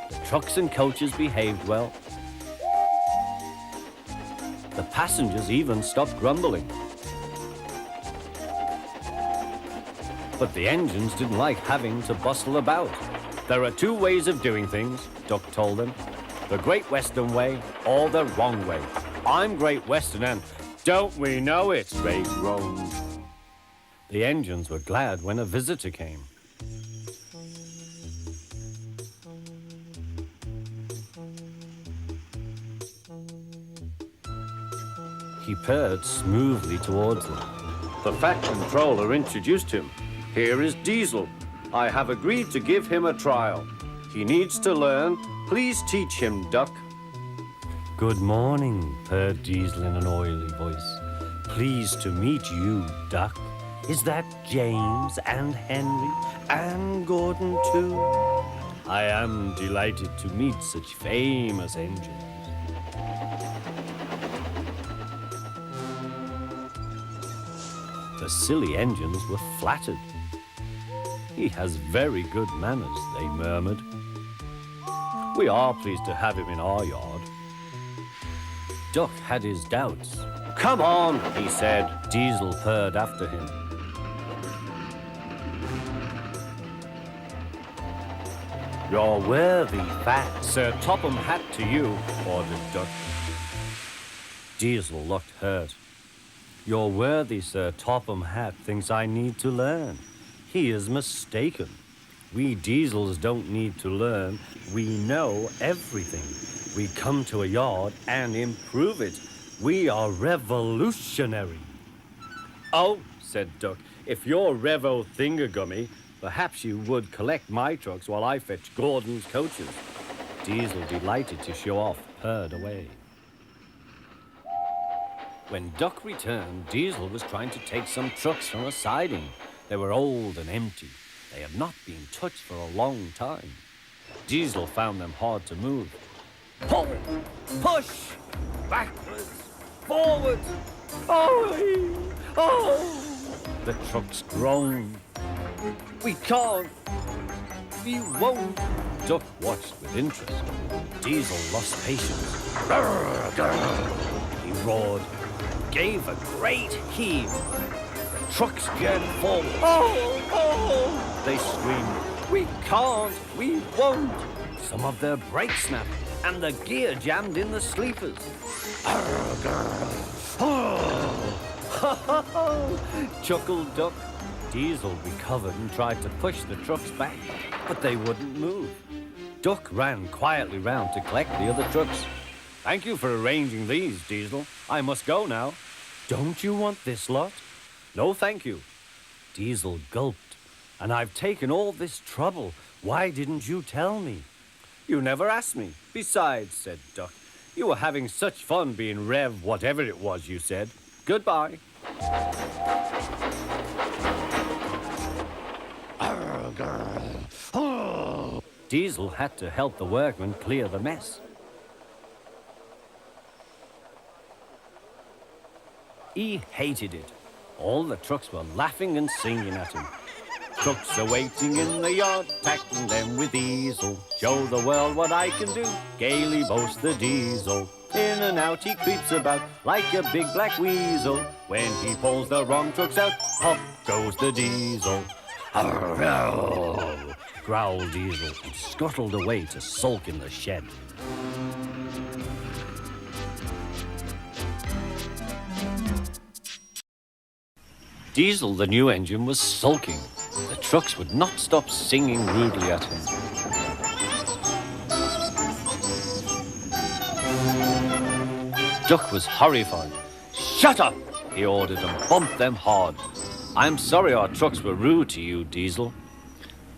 The trucks and coaches behaved well. The passengers even stopped grumbling. But the engines didn't like having to bustle about. There are two ways of doing things, Duck told them. The Great Western Way or the wrong way. I'm Great Western and don't we know it, Ray groaned. The engines were glad when a visitor came. He purred smoothly towards them. The Fat Controller introduced him. Here is Diesel. I have agreed to give him a trial. He needs to learn. Please teach him, Duck. Good morning, purred Diesel in an oily voice. Pleased to meet you, Duck. Is that James and Henry and Gordon too? I am delighted to meet such famous engines. The silly engines were flattered. He has very good manners, they murmured. We are pleased to have him in our yard. Duck had his doubts. Come on, he said. Diesel purred after him. Your worthy fat Sir Topham Hat to you, ordered Duck. Diesel looked hurt. Your worthy Sir Topham Hat thinks I need to learn. He is mistaken. We Diesels don't need to learn. We know everything. We come to a yard and improve it. We are revolutionary. Oh, said Duck, if you're Revo Thingagummy, perhaps you would collect my trucks while I fetch Gordon's coaches. Diesel, delighted to show off, purred away. When Duck returned, Diesel was trying to take some trucks from a siding. They were old and empty. They had not been touched for a long time. Diesel found them hard to move. Pull, push, backwards, forward. Oh! The trucks groaned. We can't. We won't. Duck watched with interest. Diesel lost patience. He roared, gave a great heave. The trucks jerked forward. Oh! They screamed, we can't, we won't. Some of their brakes snapped, and the gear jammed in the sleepers. Chuckled Duck. Diesel recovered and tried to push the trucks back, but they wouldn't move. Duck ran quietly round to collect the other trucks. Thank you for arranging these, Diesel. I must go now. Don't you want this lot? No, thank you. Diesel gulped. And I've taken all this trouble. Why didn't you tell me? You never asked me. Besides, said Duck, you were having such fun being Rev whatever it was you said. Goodbye. Diesel had to help the workmen clear the mess. He hated it. All the trucks were laughing and singing at him. Trucks are waiting in the yard, tackling them with Diesel. Show the world what I can do, gaily boasts the Diesel. In and out he creeps about like a big black weasel. When he pulls the wrong trucks out, pop goes the Diesel. Growled Diesel and scuttled away to sulk in the shed. Diesel, the new engine, was sulking. The trucks would not stop singing rudely at him. Duck was horrified. Shut up, he ordered and bumped them hard. I'm sorry our trucks were rude to you, Diesel.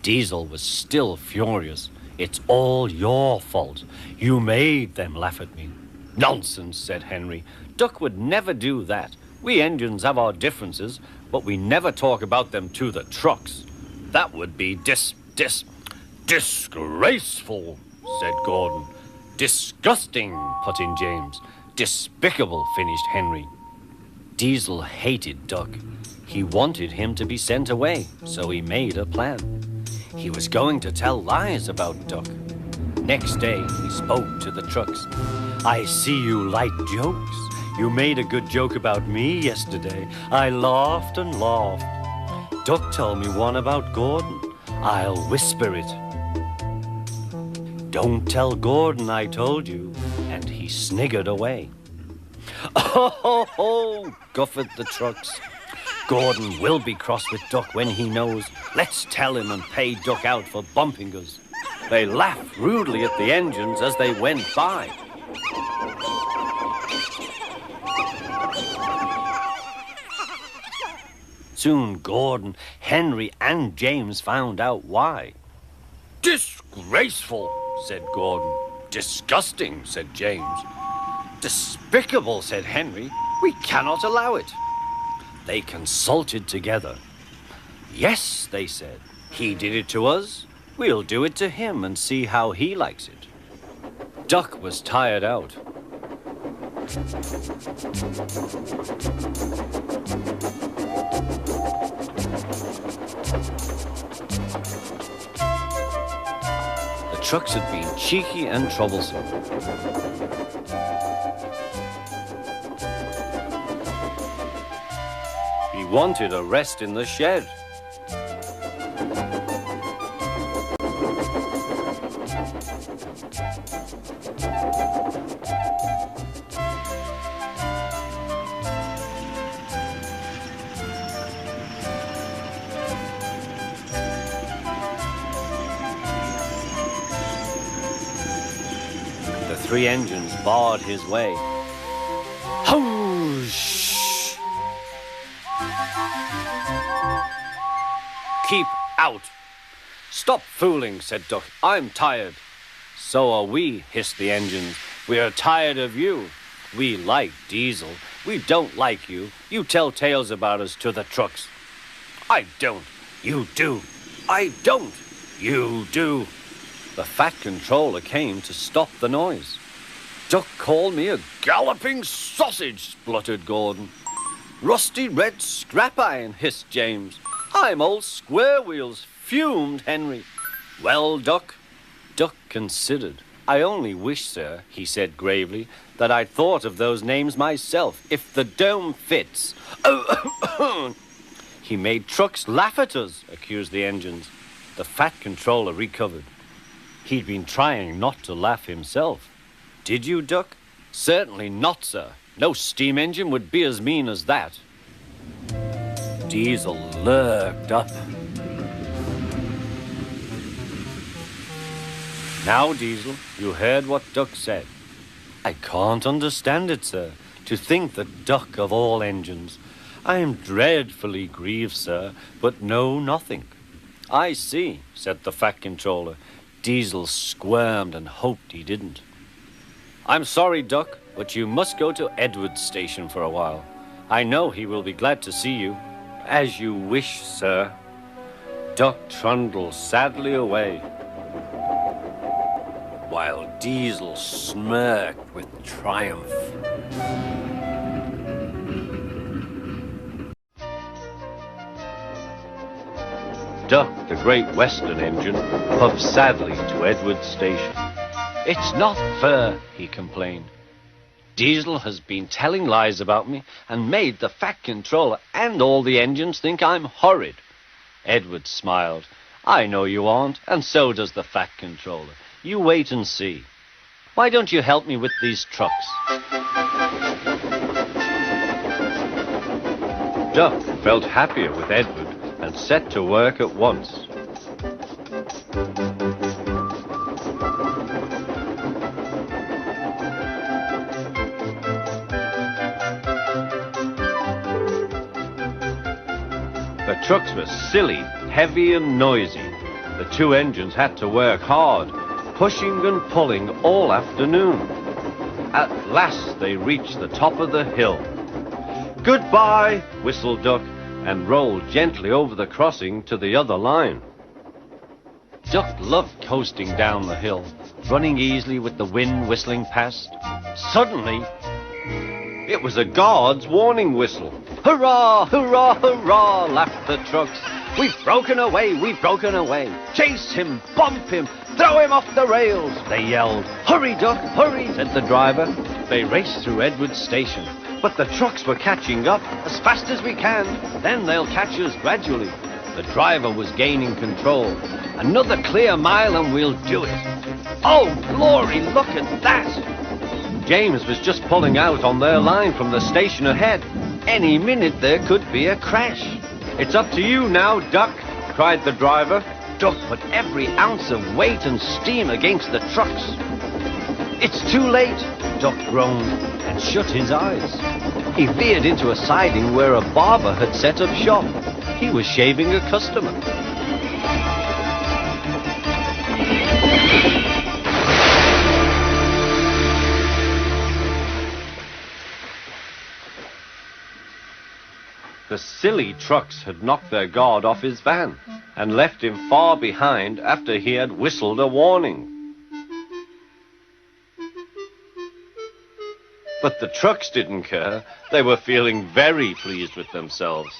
Diesel was still furious. It's all your fault. You made them laugh at me. Nonsense, said Henry. Duck would never do that. We engines have our differences, but we never talk about them to the trucks. That would be disgraceful, said Gordon. Disgusting, put in James. Despicable, finished Henry. Diesel hated Duck. He wanted him to be sent away, so he made a plan. He was going to tell lies about Duck. Next day, he spoke to the trucks. I see you like jokes. You made a good joke about me yesterday. I laughed and laughed. Duck told me one about Gordon. I'll whisper it. Don't tell Gordon I told you. And he sniggered away. Oh, ho, ho, guffared the trucks. Gordon will be cross with Duck when he knows. Let's tell him and pay Duck out for bumping us. They laughed rudely at the engines as they went by. Soon Gordon, Henry, and James found out why. Disgraceful, said Gordon. Disgusting, said James. Despicable, said Henry. We cannot allow it. They consulted together. Yes, they said. He did it to us. We'll do it to him and see how he likes it. Duck was tired out. The trucks had been cheeky and troublesome. He wanted a rest in the shed. The three engines barred his way. Whoosh! Keep out! Stop fooling, said Duck. I'm tired. So are we, hissed the engines. We are tired of you. We like Diesel. We don't like you. You tell tales about us to the trucks. I don't. You do. I don't. You do. The Fat Controller came to stop the noise. Duck called me a galloping sausage, spluttered Gordon. Rusty red scrap iron, hissed James. I'm old Square Wheels, fumed Henry. Well, Duck? Duck considered. I only wish, sir, he said gravely, that I'd thought of those names myself, if the dome fits. Oh, he made trucks laugh at us, accused the engines. The Fat Controller recovered. He'd been trying not to laugh himself. Did you, Duck? Certainly not, sir. No steam engine would be as mean as that. Diesel lurked up. Now, Diesel, you heard what Duck said. I can't understand it, sir. To think that Duck of all engines. I am dreadfully grieved, sir, but know nothing. I see, said the Fat Controller. Diesel squirmed and hoped he didn't. I'm sorry, Duck, but you must go to Edward's station for a while. I know he will be glad to see you. As you wish, sir. Duck trundled sadly away, while Diesel smirked with triumph. Duck, the Great Western engine, puffed sadly to Edward's station. It's not fair, he complained. Diesel has been telling lies about me and made the Fat Controller and all the engines think I'm horrid. Edward smiled. I know you aren't, and so does the Fat Controller. You wait and see. Why don't you help me with these trucks? Duck felt happier with Edward and set to work at once. The trucks were silly, heavy and noisy. The two engines had to work hard, pushing and pulling all afternoon. At last they reached the top of the hill. Goodbye, whistled Duck, and rolled gently over the crossing to the other line. Duck loved coasting down the hill, running easily with the wind whistling past. Suddenly, it was a guard's warning whistle. Hurrah, hurrah, hurrah, laughed the trucks. We've broken away, we've broken away. Chase him, bump him, throw him off the rails, they yelled. Hurry, Duck, hurry, said the driver. They raced through Edward's station, but the trucks were catching up. As fast as we can, then they'll catch us gradually. The driver was gaining control. Another clear mile and we'll do it. Oh, glory, look at that! James was just pulling out on their line from the station ahead. Any minute there could be a crash. It's up to you now, Duck, cried the driver. Duck put every ounce of weight and steam against the trucks. It's too late, Duck groaned and shut his eyes. He veered into a siding where a barber had set up shop. He was shaving a customer. The silly trucks had knocked their guard off his van and left him far behind after he had whistled a warning. But the trucks didn't care. They were feeling very pleased with themselves.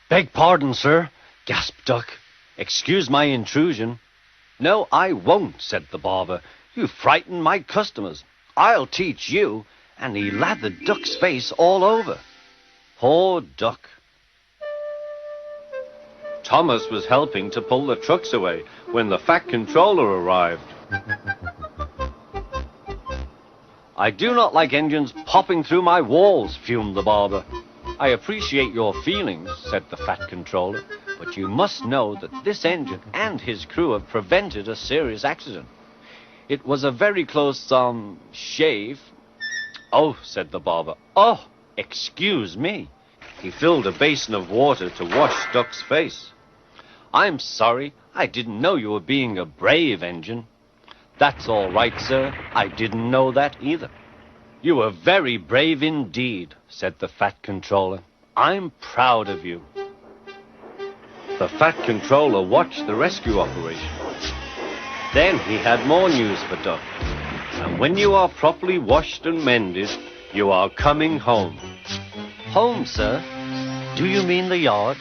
Beg pardon, sir, gasped Duck. Excuse my intrusion. No, I won't, said the barber. You frightened my customers. I'll teach you. And he lathered Duck's face all over. Poor Duck. Thomas was helping to pull the trucks away when the Fat Controller arrived. I do not like engines popping through my walls, fumed the barber. I appreciate your feelings, said the Fat Controller, but you must know that this engine and his crew have prevented a serious accident. It was a very close, shave. Oh, said the barber. Oh, excuse me. He filled a basin of water to wash Duck's face. I'm sorry. I didn't know you were being a brave engine. That's all right, sir. I didn't know that either. You were very brave indeed, said the Fat Controller. I'm proud of you. The Fat Controller watched the rescue operation. Then he had more news for Duck. And when you are properly washed and mended, you are coming home. Home, sir? Do you mean the yard?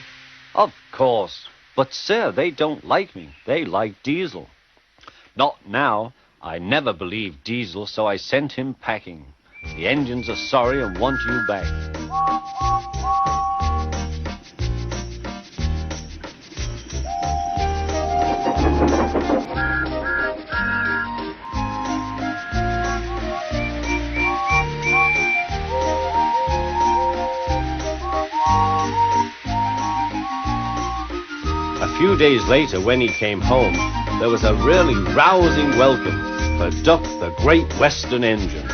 Of course. But, sir, they don't like me. They like Diesel. Not now. I never believed Diesel, so I sent him packing. The engines are sorry and want you back. A few days later, when he came home, there was a really rousing welcome for Duck the Great Western Engine.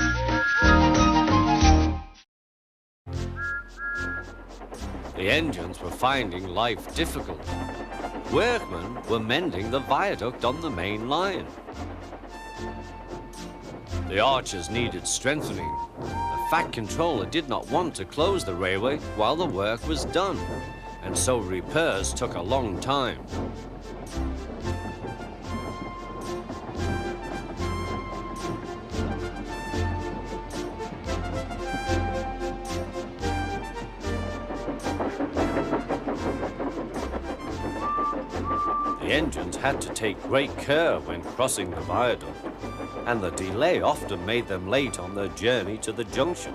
The engines were finding life difficult. Workmen were mending the viaduct on the main line. The arches needed strengthening. The Fat Controller did not want to close the railway while the work was done, and so repairs took a long time. The engines had to take great care when crossing the viaduct, and the delay often made them late on their journey to the junction,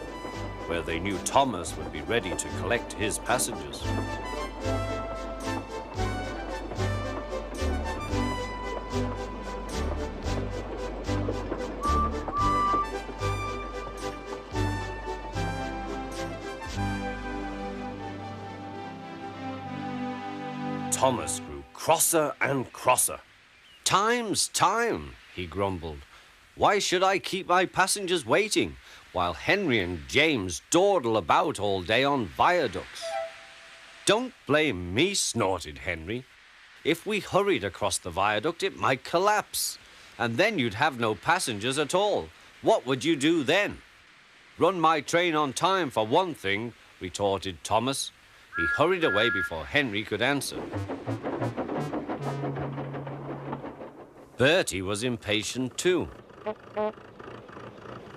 where they knew Thomas would be ready to collect his passengers. Thomas grew crosser and crosser. Time's time, he grumbled. Why should I keep my passengers waiting while Henry and James dawdle about all day on viaducts? Don't blame me, snorted Henry. If we hurried across the viaduct, it might collapse, and then you'd have no passengers at all. What would you do then? Run my train on time for one thing, retorted Thomas. He hurried away before Henry could answer. Bertie was impatient too.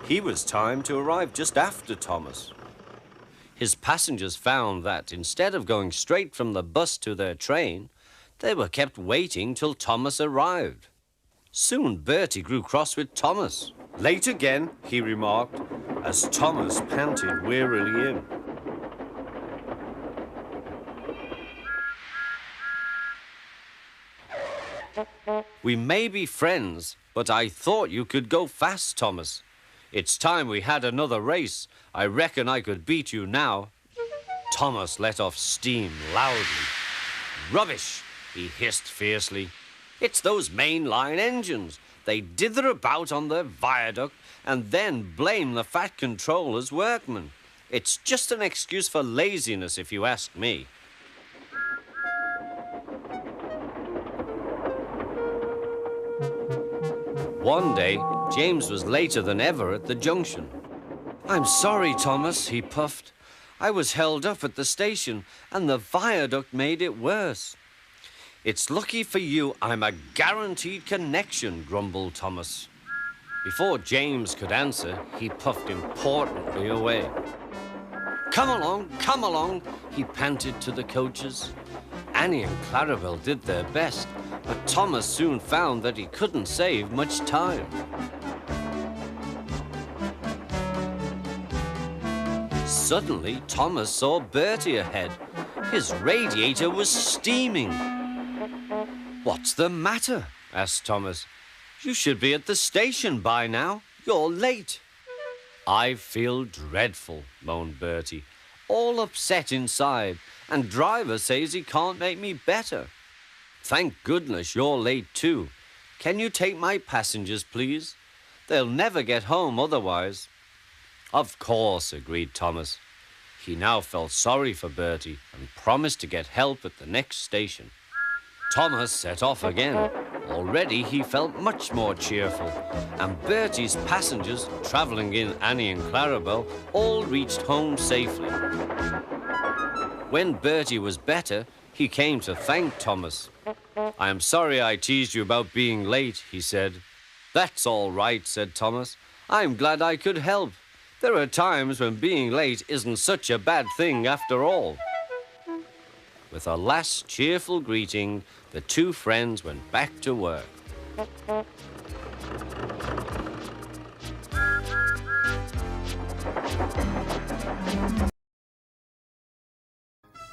He was timed to arrive just after Thomas. His passengers found that instead of going straight from the bus to their train, they were kept waiting till Thomas arrived. Soon Bertie grew cross with Thomas. Late again, he remarked, as Thomas panted wearily in. We may be friends, but I thought you could go fast, Thomas. It's time we had another race. I reckon I could beat you now. Thomas let off steam loudly. Rubbish, he hissed fiercely. It's those mainline engines. They dither about on their viaduct and then blame the Fat Controller's workmen. It's just an excuse for laziness, if you ask me. One day, James was later than ever at the junction. I'm sorry, Thomas, he puffed. I was held up at the station and the viaduct made it worse. It's lucky for you I'm a guaranteed connection, grumbled Thomas. Before James could answer, he puffed importantly away. Come along, he panted to the coaches. Annie and Clarabelle did their best, but Thomas soon found that he couldn't save much time. Suddenly, Thomas saw Bertie ahead. His radiator was steaming. What's the matter? Asked Thomas. You should be at the station by now. You're late. I feel dreadful, moaned Bertie. All upset inside, and driver says he can't make me better. Thank goodness you're late too. Can you take my passengers, please? They'll never get home otherwise. Of course, agreed Thomas. He now felt sorry for Bertie and promised to get help at the next station. Thomas set off again. Already he felt much more cheerful, and Bertie's passengers, travelling in Annie and Clarabelle, all reached home safely. When Bertie was better, he came to thank Thomas. I am sorry I teased you about being late, he said. That's all right, said Thomas. I'm glad I could help. There are times when being late isn't such a bad thing after all. With a last cheerful greeting, the two friends went back to work.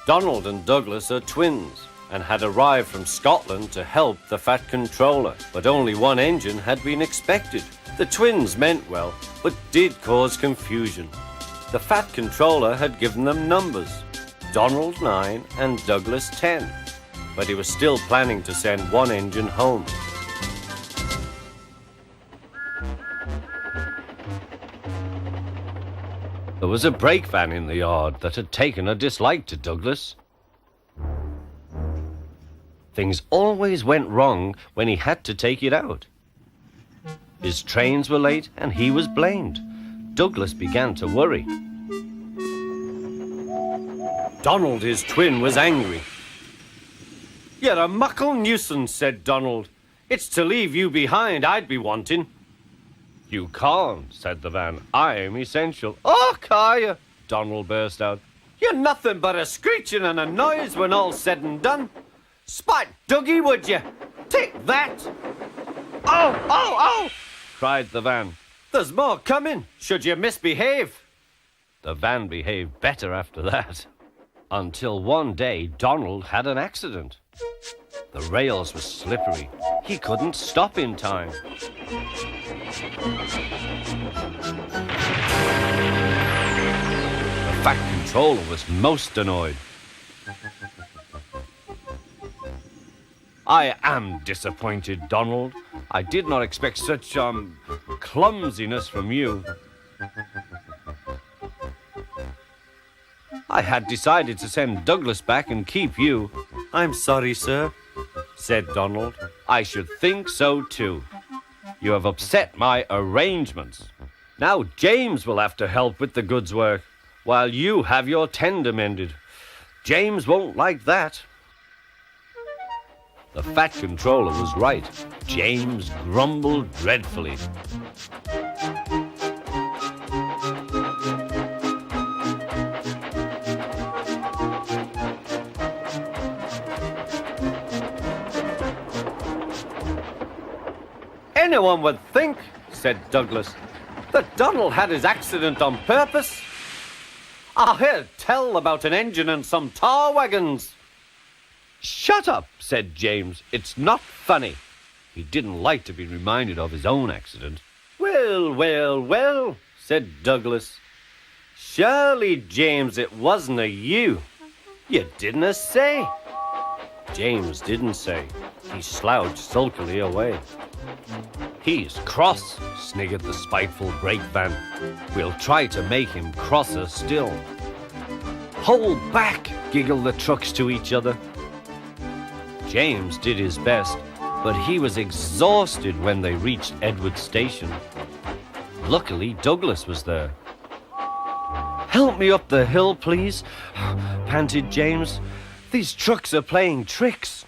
Donald and Douglas are twins and had arrived from Scotland to help the Fat Controller, but only one engine had been expected. The twins meant well, but did cause confusion. The Fat Controller had given them numbers, Donald 9 and Douglas 10, but he was still planning to send one engine home. There was a brake van in the yard that had taken a dislike to Douglas. Things always went wrong when he had to take it out. His trains were late and he was blamed. Douglas began to worry. Donald, his twin, was angry. You're a muckle nuisance, said Donald. It's to leave you behind I'd be wanting. You can't, said the van. I'm essential. Oh, Kaya, Donald burst out. You're nothing but a screeching and a noise when all's said and done. Spot Dougie, would you? Take that! Oh, cried the van. There's more coming, should you misbehave. The van behaved better after that. Until one day, Donald had an accident. The rails were slippery. He couldn't stop in time. The Fat Controller was most annoyed. I am disappointed, Donald. I did not expect such, clumsiness from you. I had decided to send Douglas back and keep you. I'm sorry, sir, said Donald. I should think so, too. You have upset my arrangements. Now James will have to help with the goods work, while you have your tender mended. James won't like that. The Fat Controller was right. James grumbled dreadfully. Anyone would think, said Douglas, that Donald had his accident on purpose. I heard tell about an engine and some tar wagons. Shut up, said James. It's not funny. He didn't like to be reminded of his own accident. Well, well, well, said Douglas. Surely, James, it wasn't a you. You didn't say. James didn't say. He slouched sulkily away. He's cross, sniggered the spiteful brake van. We'll try to make him crosser still. Hold back, giggled the trucks to each other. James did his best, but he was exhausted when they reached Edward Station. Luckily, Douglas was there. Help me up the hill, please, panted James. These trucks are playing tricks.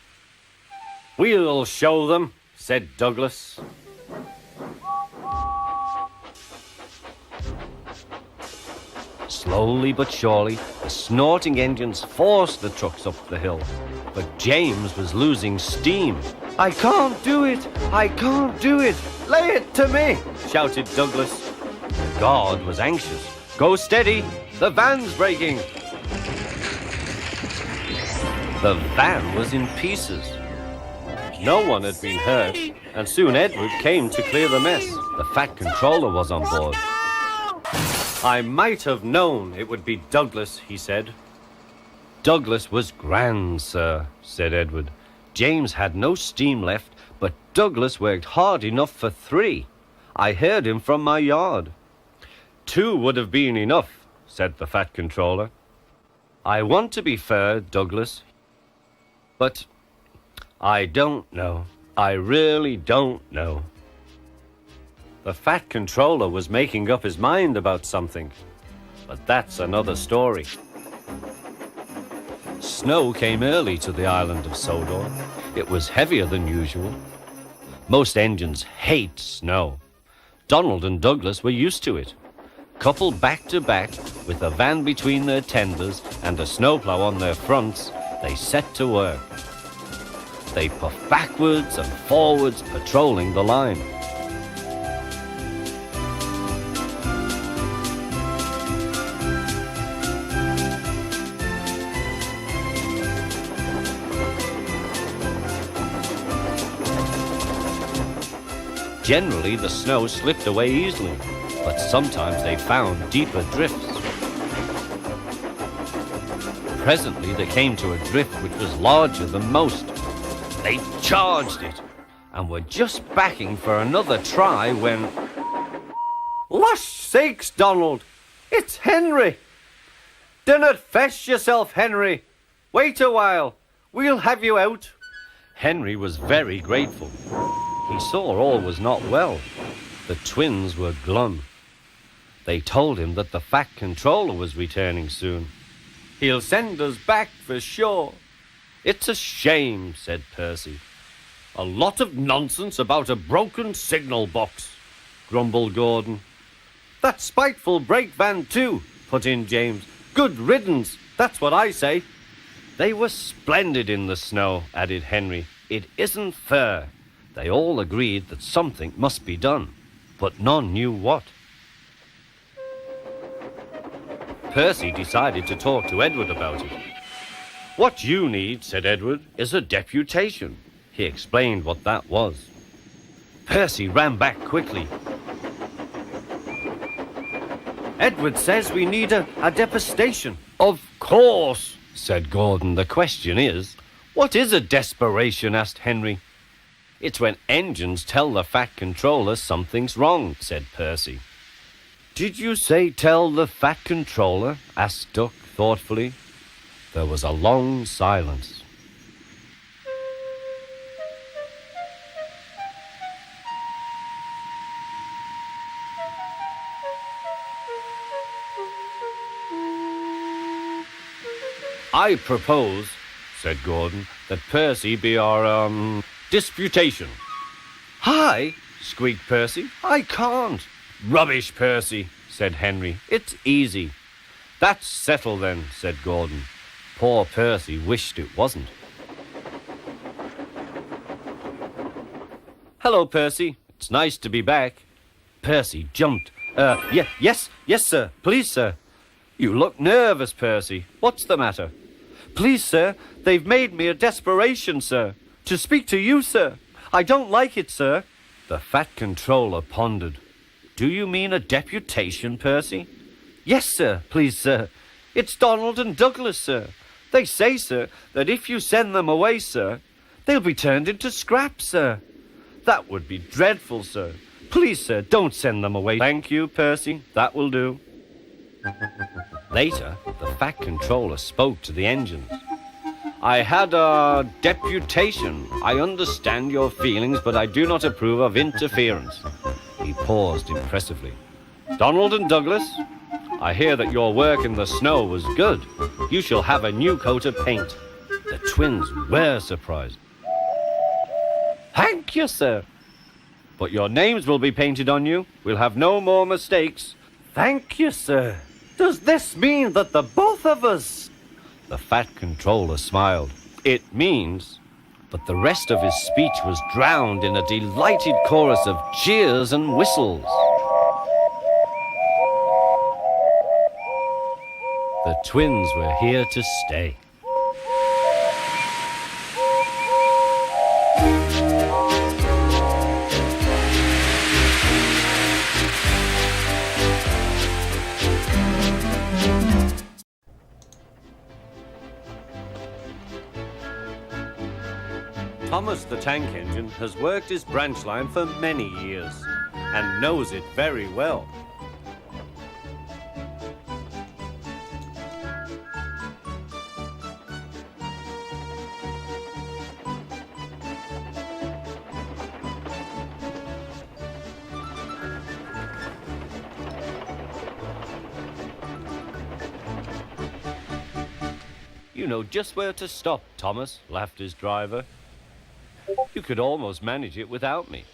We'll show them, said Douglas. Slowly but surely, the snorting engines forced the trucks up the hill. But James was losing steam. I can't do it! I can't do it! Lay it to me! Shouted Douglas. God was anxious. Go steady! The van's breaking! The van was in pieces. No one had been hurt, and soon Edward came to clear the mess. The Fat Controller was on board. I might have known it would be Douglas, he said. Douglas was grand, sir, said Edward. James had no steam left, but Douglas worked hard enough for 3. I heard him from my yard. 2 would have been enough, said the Fat Controller. I want to be fair, Douglas, but I don't know. I really don't know. The Fat Controller was making up his mind about something, but that's another story. Snow came early to the island of Sodor. It was heavier than usual. Most engines hate snow. Donald and Douglas were used to it. Coupled back to back, with a van between their tenders and a snowplow on their fronts, they set to work. They puffed backwards and forwards, patrolling the line. Generally, the snow slipped away easily, but sometimes they found deeper drifts. Presently, they came to a drift which was larger than most. They charged it, and were just backing for another try when... Lush sakes, Donald! It's Henry! Dinnot fess yourself, Henry! Wait a while, we'll have you out. Henry was very grateful. He saw all was not well. The twins were glum. They told him that the Fat Controller was returning soon. He'll send us back for sure. It's a shame, said Percy. A lot of nonsense about a broken signal box, grumbled Gordon. That spiteful brake van too, put in James. Good riddance, that's what I say. They were splendid in the snow, added Henry. It isn't fair. They all agreed that something must be done, but none knew what. Percy decided to talk to Edward about it. What you need, said Edward, is a deputation. He explained what that was. Percy ran back quickly. Edward says we need a deputation. Of course, said Gordon. The question is, what is a desperation? Asked Henry. It's when engines tell the Fat Controller something's wrong, said Percy. Did you say tell the Fat Controller? Asked Duck thoughtfully. There was a long silence. I propose, said Gordon, that Percy be our, disputation. Hi, squeaked Percy. I can't. Rubbish, Percy, said Henry. It's easy. That's settled then, said Gordon. Poor Percy wished it wasn't. Hello, Percy. It's nice to be back. Percy jumped. Yes, sir. Please, sir. You look nervous, Percy. What's the matter? Please, sir, they've made me a desperation, sir. To speak to you, sir. I don't like it, sir. The Fat Controller pondered. Do you mean a deputation, Percy? Yes, sir, please, sir. It's Donald and Douglas, sir. They say, sir, that if you send them away, sir, they'll be turned into scrap, sir. That would be dreadful, sir. Please, sir, don't send them away. Thank you, Percy. That will do. Later, the Fat Controller spoke to the engines. I had a deputation. I understand your feelings, but I do not approve of interference. He paused impressively. Donald and Douglas, I hear that your work in the snow was good. You shall have a new coat of paint. The twins were surprised. Thank you, sir. But your names will be painted on you. We'll have no more mistakes. Thank you, sir. Does this mean that the both of us... The Fat Controller smiled. It means... But the rest of his speech was drowned in a delighted chorus of cheers and whistles. The twins were here to stay. Thomas the Tank Engine has worked his branch line for many years and knows it very well. You know just where to stop, Thomas, laughed his driver. You could almost manage it without me.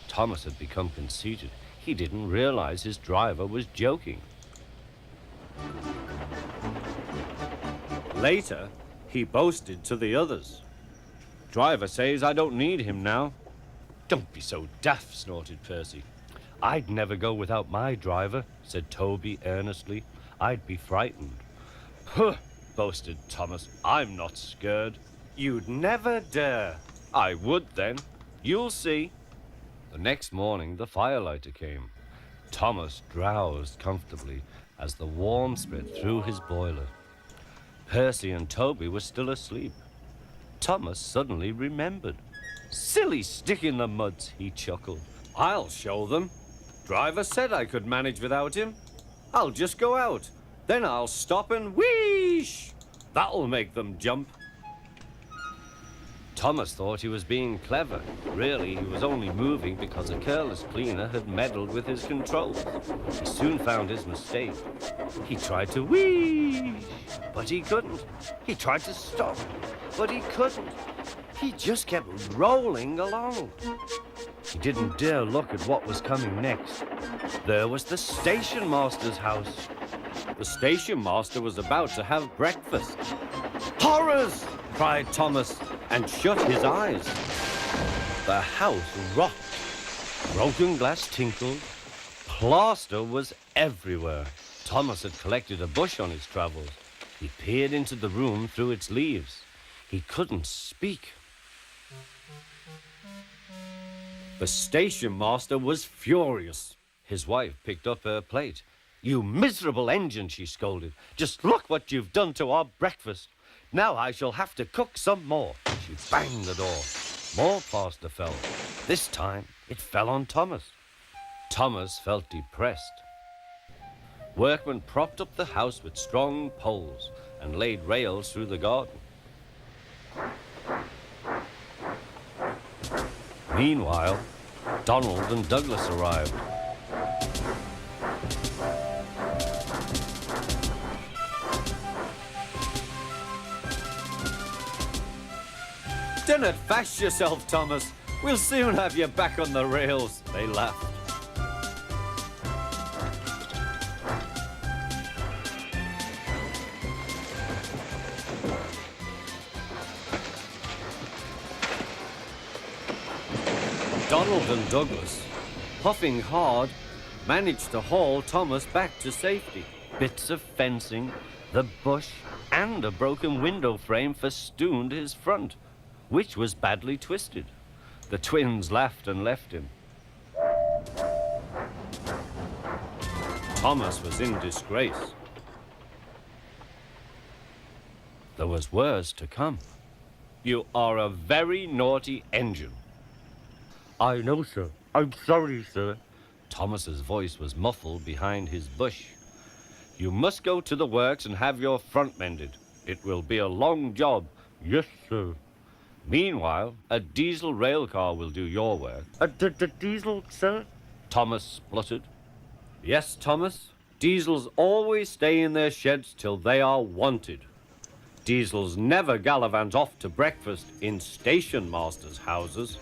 Thomas had become conceited. He didn't realize his driver was joking. Later, he boasted to the others. Driver says I don't need him now. Don't be so daft, snorted Percy. I'd never go without my driver, said Toby earnestly. I'd be frightened. Huh, boasted Thomas. I'm not scared. You'd never dare. I would then. You'll see. The next morning, the firelighter came. Thomas drowsed comfortably as the warmth spread through his boiler. Percy and Toby were still asleep. Thomas suddenly remembered. Silly stick in the muds, he chuckled. I'll show them. Driver said I could manage without him. I'll just go out. Then I'll stop and wheesh. That'll make them jump. Thomas thought he was being clever. Really, he was only moving because a careless cleaner had meddled with his controls. He soon found his mistake. He tried to whee, but he couldn't. He tried to stop, but he couldn't. He just kept rolling along. He didn't dare look at what was coming next. There was the station master's house. The station master was about to have breakfast. Horrors! Cried Thomas, and shut his eyes. The house rocked. Broken glass tinkled. Plaster was everywhere. Thomas had collected a bush on his travels. He peered into the room through its leaves. He couldn't speak. The station master was furious. His wife picked up her plate. You miserable engine, she scolded. Just look what you've done to our breakfast. Now I shall have to cook some more. She banged the door. More plaster fell. This time, it fell on Thomas. Thomas felt depressed. Workmen propped up the house with strong poles and laid rails through the garden. Meanwhile, Donald and Douglas arrived. Do not fash yourself, Thomas. We'll soon have you back on the rails, they laughed. Donald and Douglas, puffing hard, managed to haul Thomas back to safety. Bits of fencing, the bush, and a broken window frame festooned his front, which was badly twisted. The twins laughed and left him. Thomas was in disgrace. There was worse to come. You are a very naughty engine. I know, sir. I'm sorry, sir. Thomas's voice was muffled behind his bush. You must go to the works and have your front mended. It will be a long job. Yes, sir. Meanwhile, a diesel rail car will do your work. The diesel, sir? Thomas spluttered. Yes, Thomas. Diesels always stay in their sheds till they are wanted. Diesels never gallivant off to breakfast in station masters' houses.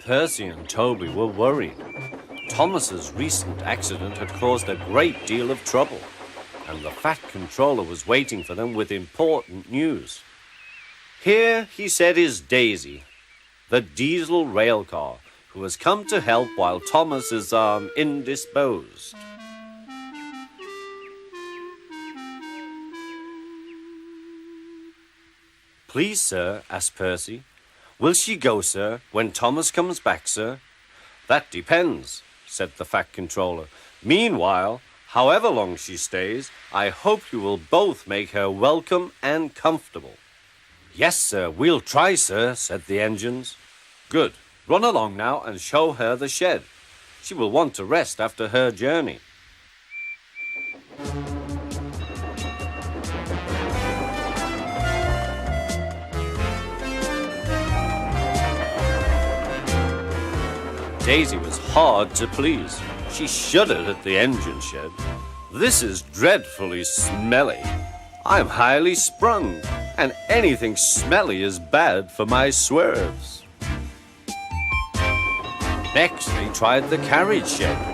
Percy and Toby were worried. Thomas's recent accident had caused a great deal of trouble, and the Fat Controller was waiting for them with important news. Here, he said, is Daisy, the diesel rail car, who has come to help while Thomas is, indisposed. Please, sir, asked Percy. Will she go, sir, when Thomas comes back, sir? That depends, said the Fat Controller. Meanwhile, however long she stays, I hope you will both make her welcome and comfortable. Yes, sir, we'll try, sir, said the engines. Good. Run along now and show her the shed. She will want to rest after her journey. Daisy was hard to please. She shuddered at the engine shed. This is dreadfully smelly. I'm highly sprung, and anything smelly is bad for my swerves. Next, they tried the carriage shed.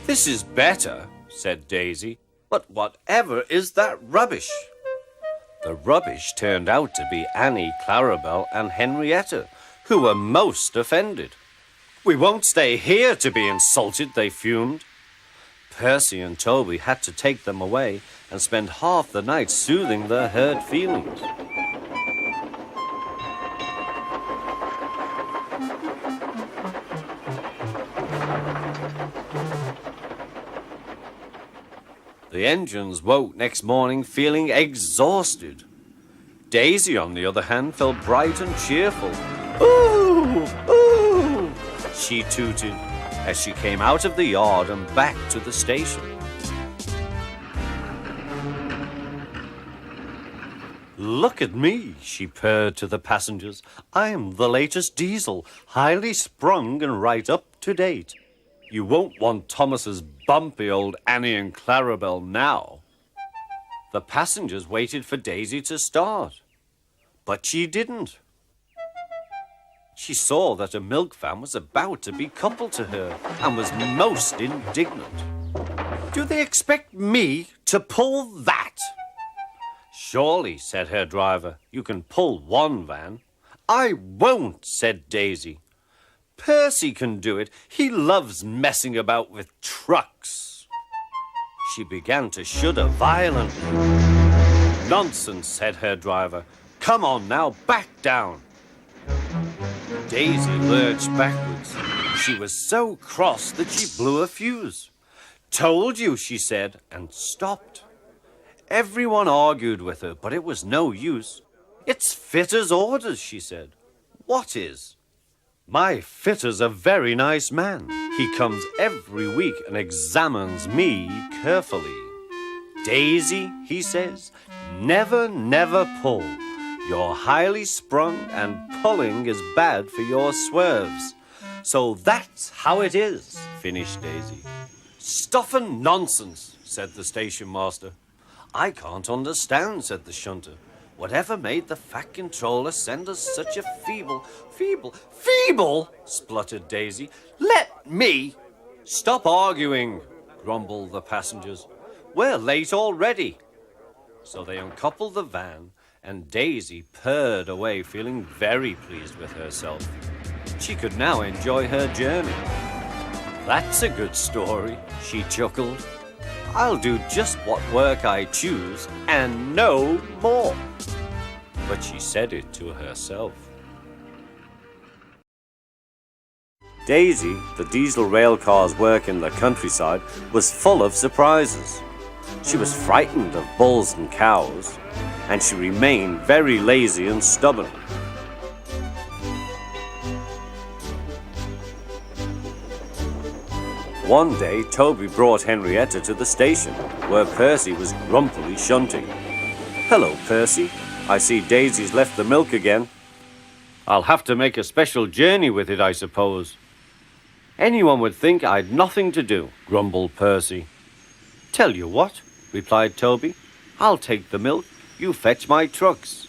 This is better, said Daisy, but whatever is that rubbish? The rubbish turned out to be Annie, Clarabelle, and Henrietta, who were most offended. We won't stay here to be insulted, they fumed. Percy and Toby had to take them away and spend half the night soothing their hurt feelings. The engines woke next morning feeling exhausted. Daisy, on the other hand, felt bright and cheerful. Ooh, ooh, she tooted as she came out of the yard and back to the station. Look at me, she purred to the passengers. I'm the latest diesel, highly sprung and right up to date. You won't want Thomas's bumpy old Annie and Clarabelle now. The passengers waited for Daisy to start, but she didn't. She saw that a milk van was about to be coupled to her and was most indignant. Do they expect me to pull that? Surely, said her driver, you can pull one van. I won't, said Daisy. Percy can do it. He loves messing about with trucks. She began to shudder violently. Nonsense, said her driver. Come on now, back down. Daisy lurched backwards. She was so cross that she blew a fuse. Told you, she said, and stopped. Everyone argued with her, but it was no use. It's fitter's orders, she said. What is? My fitter's a very nice man. He comes every week and examines me carefully. Daisy, he says, never, never pull. You're highly sprung and pulling is bad for your swerves. So that's how it is, finished Daisy. Stuff and nonsense, said the station master. I can't understand, said the shunter. Whatever made the Fat Controller send us such a feeble, spluttered Daisy. Let me! Stop arguing, grumbled the passengers. We're late already. So they uncoupled the van, and Daisy purred away, feeling very pleased with herself. She could now enjoy her journey. That's a good story, she chuckled. I'll do just what work I choose and no more. But she said it to herself. Daisy, the diesel railcar's work in the countryside, was full of surprises. She was frightened of bulls and cows, and she remained very lazy and stubborn. One day, Toby brought Henrietta to the station, where Percy was grumpily shunting. Hello, Percy. I see Daisy's left the milk again. I'll have to make a special journey with it, I suppose. Anyone would think I'd nothing to do, grumbled Percy. Tell you what, replied Toby. I'll take the milk, you fetch my trucks.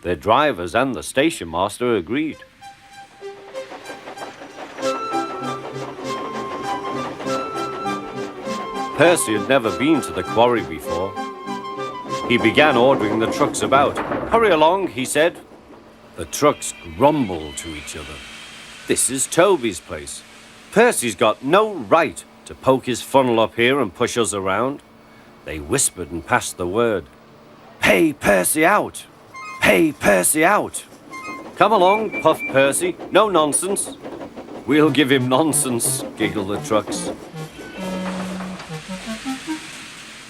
The drivers and the station master agreed. Percy had never been to the quarry before. He began ordering the trucks about. Hurry along, he said. The trucks grumbled to each other. This is Toby's place. Percy's got no right to poke his funnel up here and push us around. They whispered and passed the word. Pay Percy out! Pay Percy out! Come along, puffed Percy. No nonsense. We'll give him nonsense, giggled the trucks.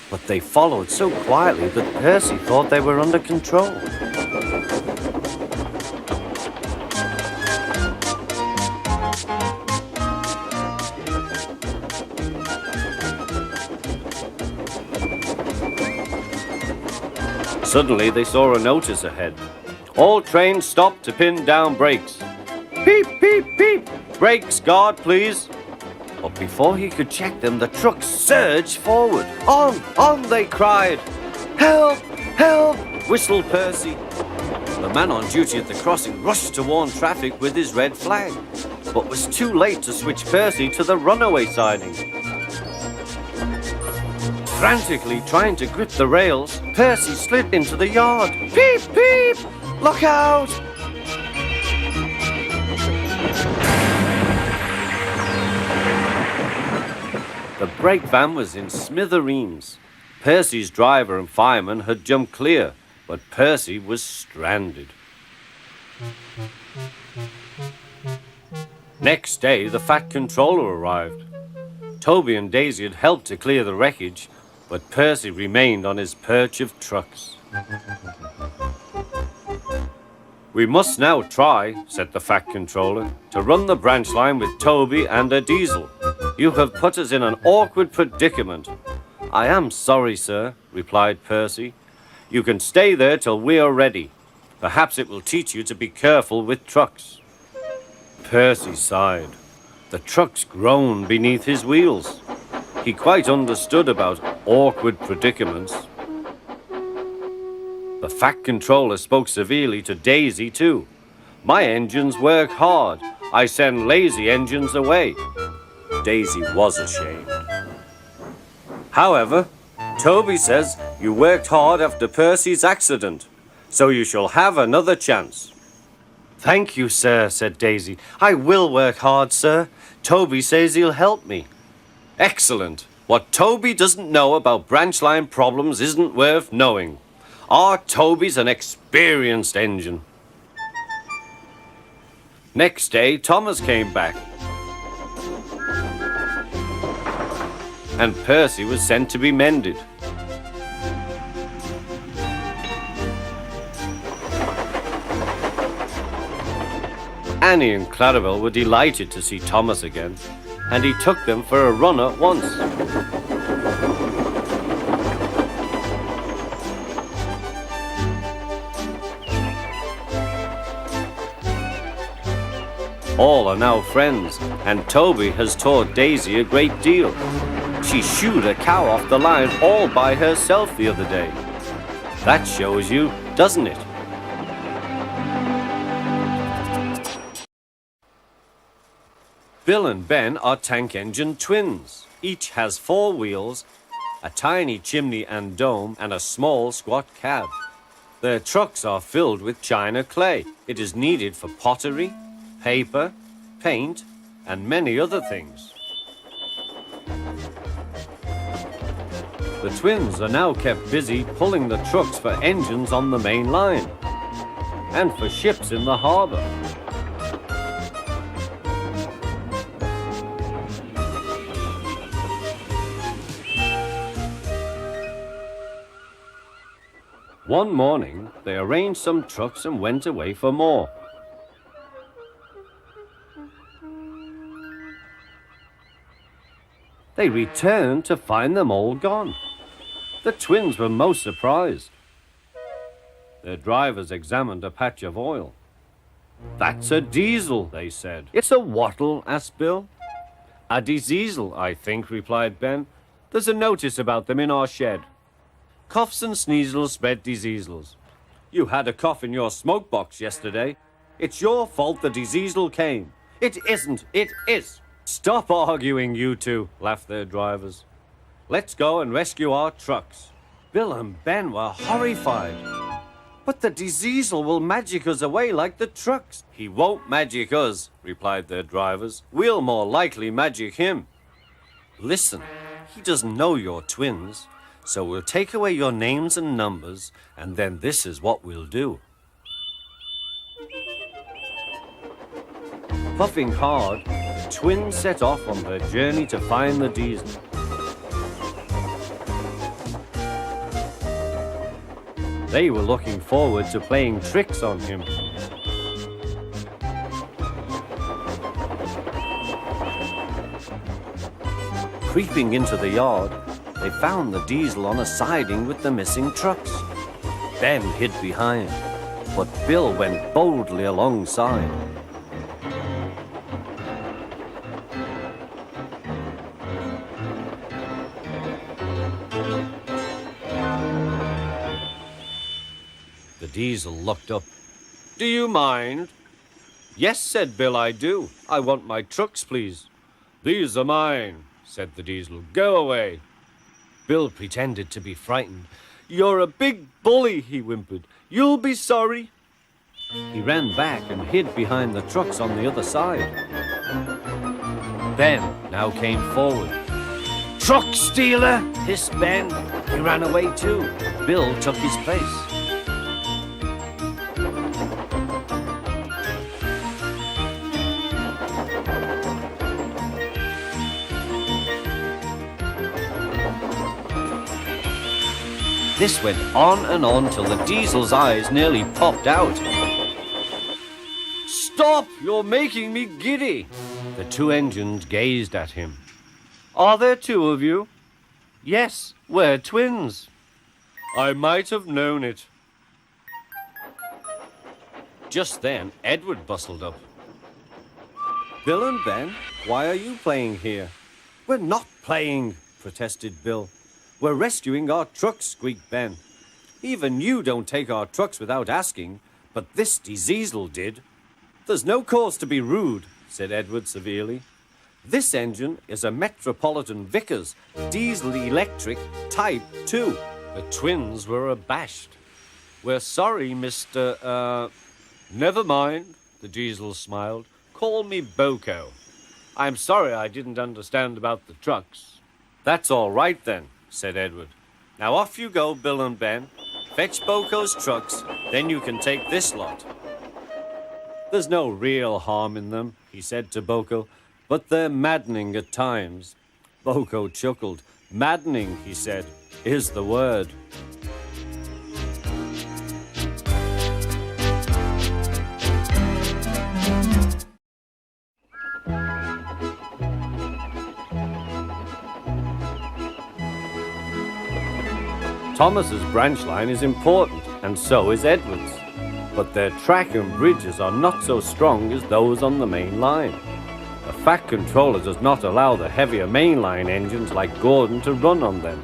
But they followed so quietly that Percy thought they were under control. Suddenly they saw a notice ahead. All trains stop to pin down brakes. Peep, peep, peep! Brakes, guard, please. But before he could check them, the truck surged forward. On, they cried. Help, help, whistled Percy. The man on duty at the crossing rushed to warn traffic with his red flag, but was too late to switch Percy to the runaway siding. Frantically trying to grip the rails, Percy slid into the yard. Peep, peep, look out! The brake van was in smithereens. Percy's driver and fireman had jumped clear, but Percy was stranded. Next day, the Fat Controller arrived. Toby and Daisy had helped to clear the wreckage, but Percy remained on his perch of trucks. We must now try, said the Fat Controller, to run the branch line with Toby and a diesel. You have put us in an awkward predicament. I am sorry, sir, replied Percy. You can stay there till we are ready. Perhaps it will teach you to be careful with trucks. Percy sighed. The trucks groaned beneath his wheels. He quite understood about awkward predicaments. The Fat Controller spoke severely to Daisy, too. My engines work hard. I send lazy engines away. Daisy was ashamed. However, Toby says you worked hard after Percy's accident, so you shall have another chance. Thank you, sir, said Daisy. I will work hard, sir. Toby says he'll help me. Excellent. What Toby doesn't know about branch line problems isn't worth knowing. Our Toby's an experienced engine. Next day, Thomas came back. And Percy was sent to be mended. Annie and Clarabelle were delighted to see Thomas again, and he took them for a run at once. All are now friends, and Toby has taught Daisy a great deal. She shooed a cow off the line all by herself the other day. That shows you, doesn't it? Bill and Ben are tank engine twins. Each has 4 wheels a tiny chimney and dome, and a small squat cab. Their trucks are filled with china clay. It is needed for pottery, paper, paint, and many other things. The twins are now kept busy pulling the trucks for engines on the main line and for ships in the harbor. One morning, they arranged some trucks and went away for more. They returned to find them all gone. The twins were most surprised. Their drivers examined a patch of oil. "That's a diesel," they said. "It's a wattle?" asked Bill. "A diesel, I think," replied Ben. "There's a notice about them in our shed. Coughs and sneezels spread diseases. You had a cough in your smoke box yesterday. It's your fault the diesel came." "It isn't, it is." "Stop arguing, you two," laughed their drivers. "Let's go and rescue our trucks." Bill and Ben were horrified. "But the diesel will magic us away like the trucks." "He won't magic us," replied their drivers. "We'll more likely magic him." "Listen, he doesn't know you're twins. So we'll take away your names and numbers, and then this is what we'll do." Puffing hard, the twins set off on their journey to find the diesel. They were looking forward to playing tricks on him. Creeping into the yard, they found the diesel on a siding with the missing trucks. Ben hid behind, but Bill went boldly alongside. The diesel looked up. "Do you mind?" "Yes," said Bill, "I do. I want my trucks, please." "These are mine," said the diesel. "Go away." Bill pretended to be frightened. "You're a big bully," he whimpered. "You'll be sorry." He ran back and hid behind the trucks on the other side. Ben now came forward. "Truck stealer!" hissed Ben. He ran away too. Bill took his place. This went on till the diesel's eyes nearly popped out. "Stop! You're making me giddy!" The two engines gazed at him. "Are there two of you?" "Yes, we're twins." "I might have known it." Just then, Edward bustled up. "Bill and Ben, why are you playing here?" "We're not playing," protested Bill. "We're rescuing our trucks," squeaked Ben. "Even you don't take our trucks without asking, but this diesel did." "There's no cause to be rude," said Edward severely. "This engine is a Metropolitan Vickers diesel electric Type 2. The twins were abashed. "We're sorry, Mr. Never mind," the diesel smiled. "Call me Boko. I'm sorry I didn't understand about the trucks." "That's all right then," said Edward. "Now off you go, Bill and Ben. Fetch Boko's trucks, then you can take this lot." "There's no real harm in them," he said to Boko, "but they're maddening at times." Boko chuckled. "Maddening," he said, "is the word." Thomas's branch line is important, and so is Edward's. But their track and bridges are not so strong as those on the main line. The Fat Controller does not allow the heavier mainline engines like Gordon to run on them.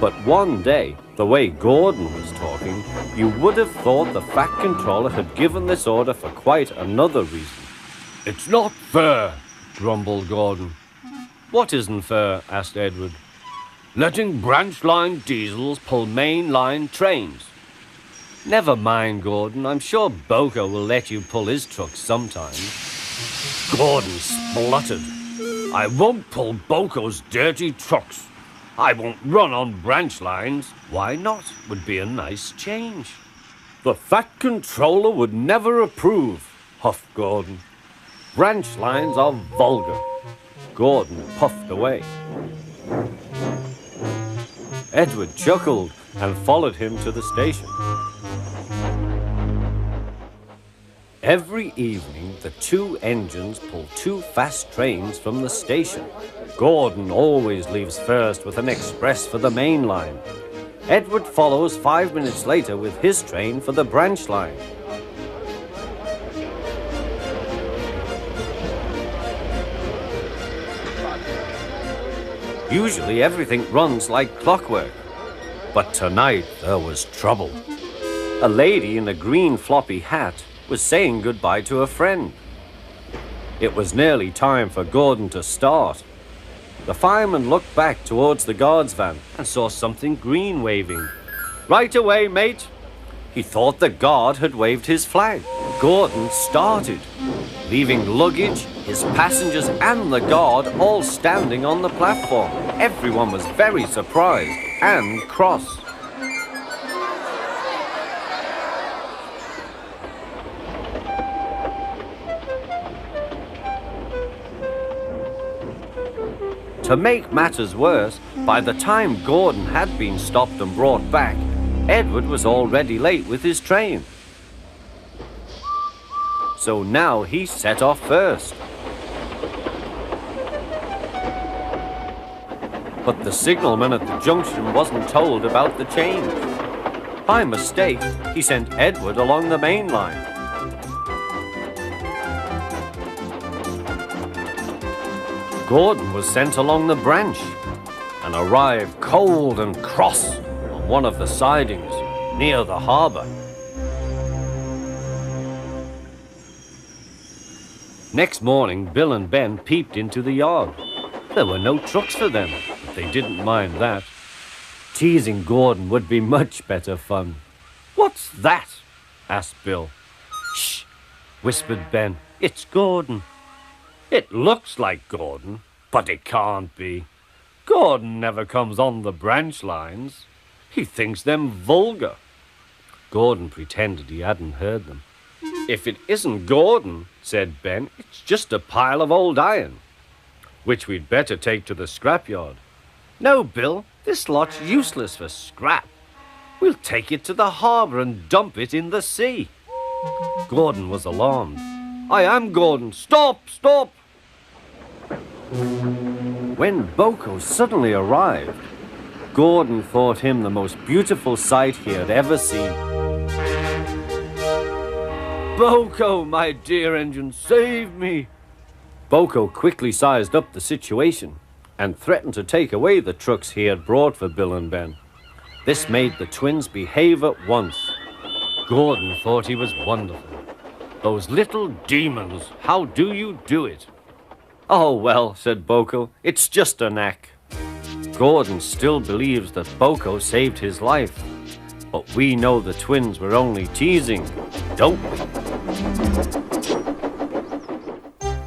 But one day, the way Gordon was talking, you would have thought the Fat Controller had given this order for quite another reason. "It's not fair," grumbled Gordon. "What isn't fair?" asked Edward. letting branch line diesels pull main line trains. Never mind, Gordon. I'm sure Boko will let you pull his truck sometime. Gordon spluttered. I won't pull Boko's dirty trucks. I won't run on branch lines. Why not? Would be a nice change. The Fat Controller would never approve, huffed Gordon. Branch lines are vulgar. Gordon puffed away. Edward chuckled and followed him to the station. Every evening, the two engines pull two fast trains from the station. Gordon always leaves first with an express for the main line. Edward follows 5 minutes later with his train for the branch line. Usually everything runs like clockwork. But tonight there was trouble. A lady in a green floppy hat was saying goodbye to a friend. It was nearly time for Gordon to start. The fireman looked back towards the guard's van and saw something green waving. Right away, mate. He thought the guard had waved his flag. Gordon started, leaving luggage, his passengers and the guard all standing on the platform. Everyone was very surprised and cross. To make matters worse, by the time Gordon had been stopped and brought back, Edward was already late with his train. So now he set off first. But the signalman at the junction wasn't told about the change. By mistake, he sent Edward along the main line. Gordon was sent along the branch and arrived cold and cross on one of the sidings near the harbour. Next morning, Bill and Ben peeped into the yard. There were no trucks for them, but they didn't mind that. Teasing Gordon would be much better fun. "What's that?" asked Bill. "Shh," whispered Ben. "It's Gordon." "It looks like Gordon, but it can't be. Gordon never comes on the branch lines. He thinks them vulgar." Gordon pretended he hadn't heard them. "If it isn't Gordon," said Ben, "it's just a pile of old iron, which we'd better take to the scrapyard." "No, Bill, this lot's useless for scrap. We'll take it to the harbour and dump it in the sea." Gordon was alarmed. "I am Gordon. Stop, stop!" When Boko suddenly arrived, Gordon thought him the most beautiful sight he had ever seen. "Boko, my dear engine, save me!" Boko quickly sized up the situation and threatened to take away the trucks he had brought for Bill and Ben. This made the twins behave at once. Gordon thought he was wonderful. "Those little demons, how do you do it?" "Oh, well," said Boko, "it's just a knack." Gordon still believes that Boko saved his life, but we know the twins were only teasing, don't we?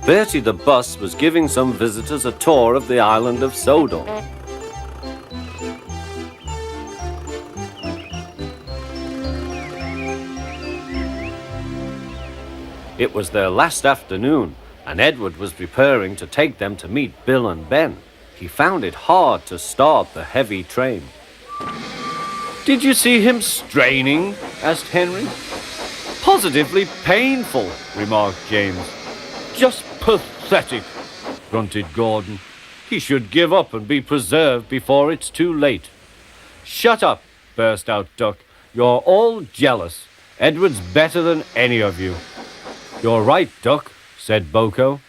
Bertie the bus was giving some visitors a tour of the island of Sodor. It was their last afternoon, and Edward was preparing to take them to meet Bill and Ben. He found it hard to start the heavy train. "Did you see him straining?" asked Henry. "Positively painful," remarked James. "Just pathetic," grunted Gordon. "He should give up and be preserved before it's too late." "Shut up," burst out Duck. "You're all jealous. Edward's better than any of you." "You're right, Duck," said Boko.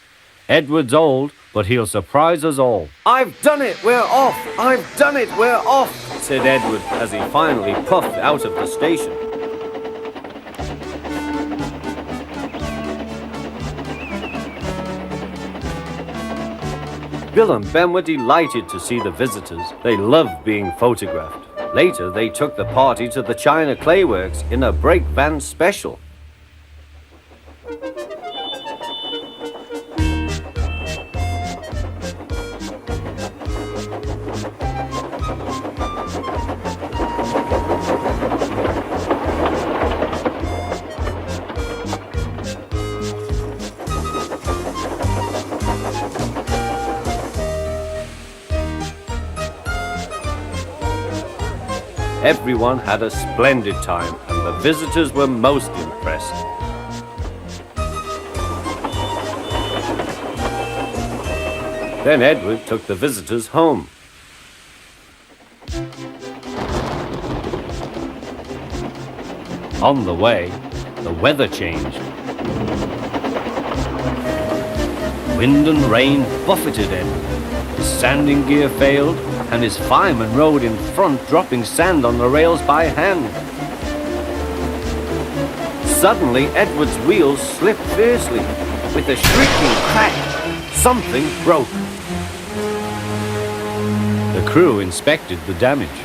"Edward's old, but he'll surprise us all." "I've done it, we're off! I've done it, we're off!" said Edward as he finally puffed out of the station. Bill and Ben were delighted to see the visitors. They loved being photographed. Later, they took the party to the China Clay Works in a brake van special. Everyone had a splendid time, and the visitors were most impressed. Then Edward took the visitors home. On the way, the weather changed. Wind and rain buffeted Edward. His sanding gear failed, and his fireman rode in front, dropping sand on the rails by hand. Suddenly, Edward's wheels slipped fiercely. With a shrieking crack, something broke. The crew inspected the damage.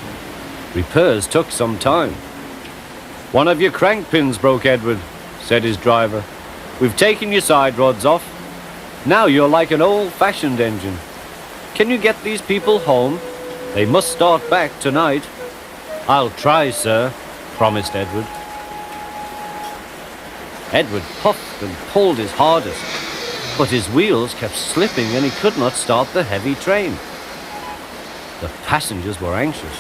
Repairs took some time. "One of your crank pins broke, Edward," said his driver. "We've taken your side rods off. Now you're like an old-fashioned engine. Can you get these people home? They must start back tonight." "I'll try, sir," promised Edward. Edward puffed and pulled his hardest, but his wheels kept slipping and he could not start the heavy train. The passengers were anxious.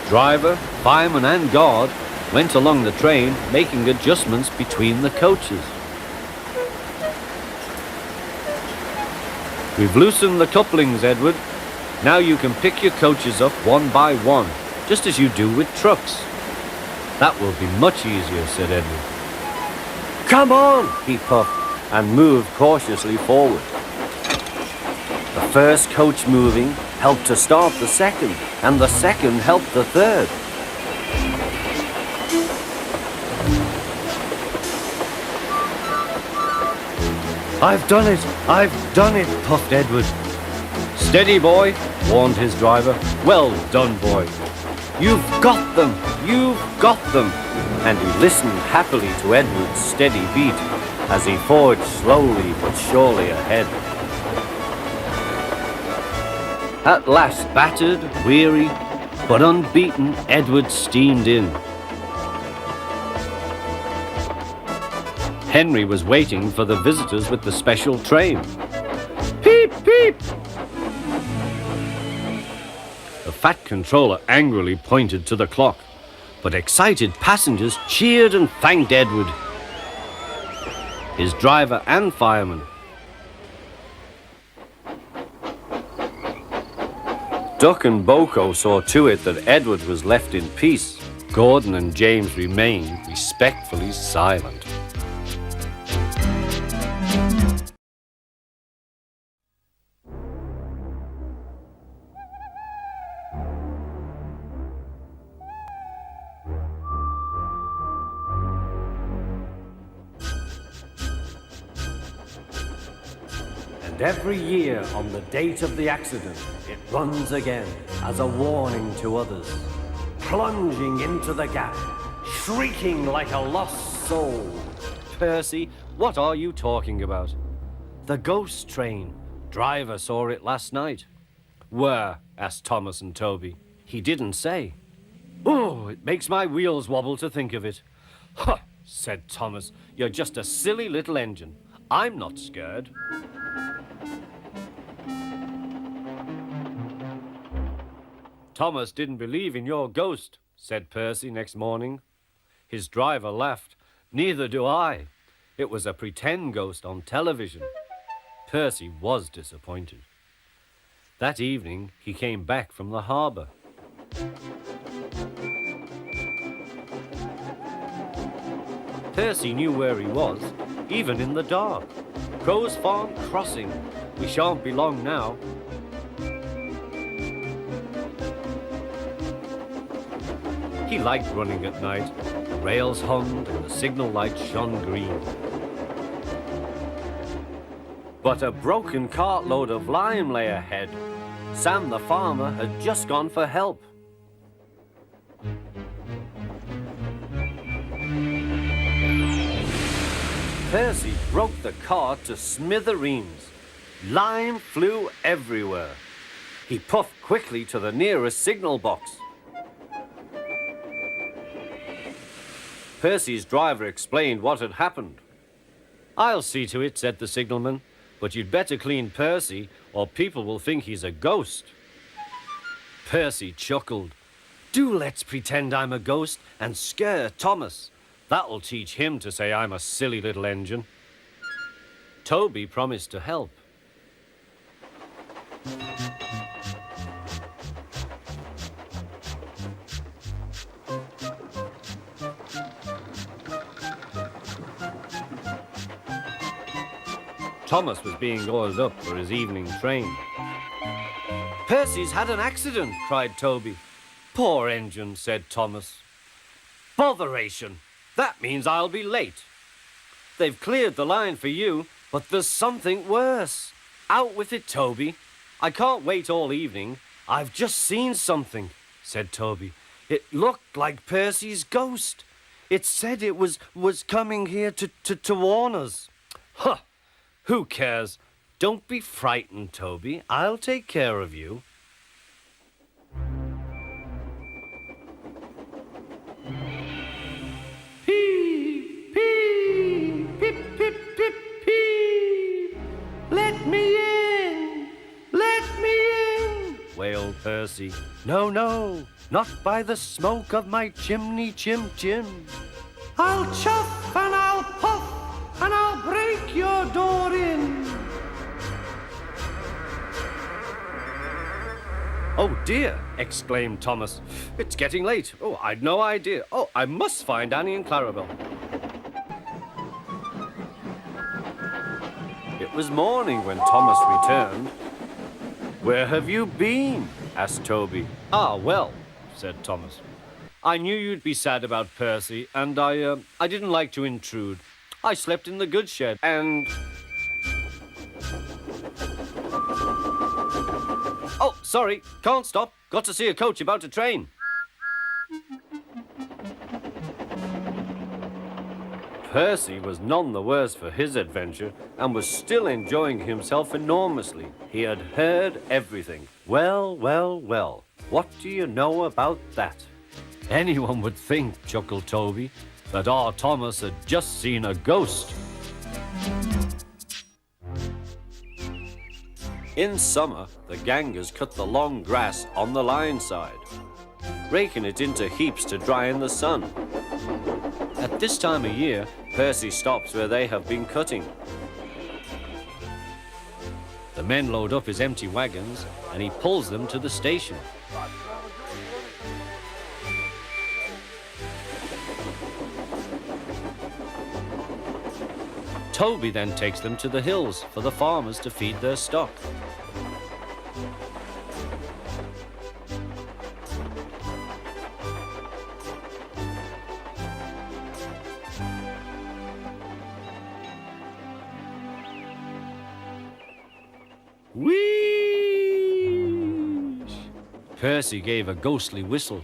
Driver, fireman and guard went along the train, making adjustments between the coaches. "We've loosened the couplings, Edward. Now you can pick your coaches up one by one, just as you do with trucks." "That will be much easier," said Edward. "Come on," he puffed, and moved cautiously forward. The first coach moving helped to start the second, and the second helped the third. "I've done it! I've done it!" puffed Edward. "Steady, boy," warned his driver. "Well done, boy. You've got them! You've got them!" And he listened happily to Edward's steady beat as he forged slowly but surely ahead. At last, battered, weary, but unbeaten, Edward steamed in. Henry was waiting for the visitors with the special train. "Peep, peep!" The fat controller angrily pointed to the clock, but excited passengers cheered and thanked Edward, his driver and fireman. Duck and Boko saw to it that Edward was left in peace. Gordon and James remained respectfully silent. And every year on the date of the accident, it runs again as a warning to others, plunging into the gap, shrieking like a lost soul. "Percy, what are you talking about?" "The ghost train. Driver saw it last night." "Where?" asked Thomas and Toby. "He didn't say." "Oh, it makes my wheels wobble to think of it." "Huh," said Thomas. "You're just a silly little engine. I'm not scared." "Thomas didn't believe in your ghost," said Percy next morning. His driver laughed. "Neither do I. It was a pretend ghost on television." Percy was disappointed. That evening, he came back from the harbour. Percy knew where he was, even in the dark. "Crow's Farm Crossing. We shan't be long now." He liked running at night. The rails hummed and the signal lights shone green. But a broken cartload of lime lay ahead. Sam the farmer had just gone for help. Percy broke the cart to smithereens. Lime flew everywhere. He puffed quickly to the nearest signal box. Percy's driver explained what had happened. "I'll see to it," said the signalman, "but you'd better clean Percy, or people will think he's a ghost." Percy chuckled. "Do let's pretend I'm a ghost and scare Thomas. That'll teach him to say I'm a silly little engine." Toby promised to help. Thomas was being oiled up for his evening train. "Percy's had an accident," cried Toby. "Poor engine," said Thomas. "Botheration! That means I'll be late. They've cleared the line for you, but there's something worse. Out with it, Toby. I can't wait all evening. I've just seen something," said Toby. "It looked like Percy's ghost. It said it was coming here to warn us." "Huh! Who cares? Don't be frightened, Toby. I'll take care of you." Pee, pee, pip, pip, pip, pee. "Let me in! Let me in!" wailed Percy. "No, no, not by the smoke of my chimney, chim. I'll chuff and I'll puff and I'll break your door in." "Oh dear," exclaimed Thomas. "It's getting late. Oh, I'd no idea. Oh, I must find Annie and Clarabel." It was morning when Thomas returned. "Where have you been?" asked Toby. "Ah, well," said Thomas. "I knew you'd be sad about Percy, and I didn't like to intrude. I slept in the goods shed, and..." "Oh, sorry, can't stop. Got to see a coach about to train." Percy was none the worse for his adventure and was still enjoying himself enormously. He had heard everything. Well, well, well, what do you know about that? Anyone would think, chuckled Toby, that our Thomas had just seen a ghost. In summer, the gangers cut the long grass on the line side, raking it into heaps to dry in the sun. At this time of year, Percy stops where they have been cutting. The men load up his empty wagons and he pulls them to the station. Toby then takes them to the hills for the farmers to feed their stock. Whee! Percy gave a ghostly whistle.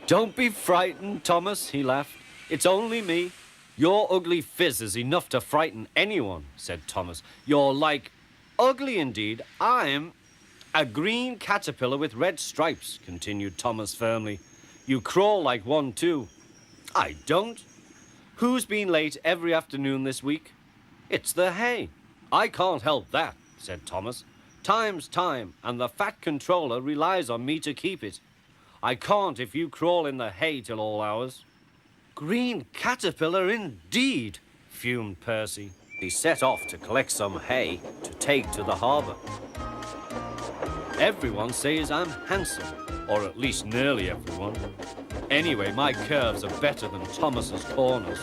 "Don't be frightened, Thomas," he laughed. "It's only me." "Your ugly fizz is enough to frighten anyone," said Thomas. "You're like..." "Ugly indeed. I'm a green caterpillar with red stripes," continued Thomas firmly. "You crawl like one too." "I don't." "Who's been late every afternoon this week?" "It's the hay." "I can't help that," said Thomas. "Time's time, and the fat controller relies on me to keep it. I can't if you crawl in the hay till all hours." "Green caterpillar indeed," fumed Percy. He set off to collect some hay to take to the harbour. "Everyone says I'm handsome, or at least nearly everyone. Anyway, my curves are better than Thomas's corners."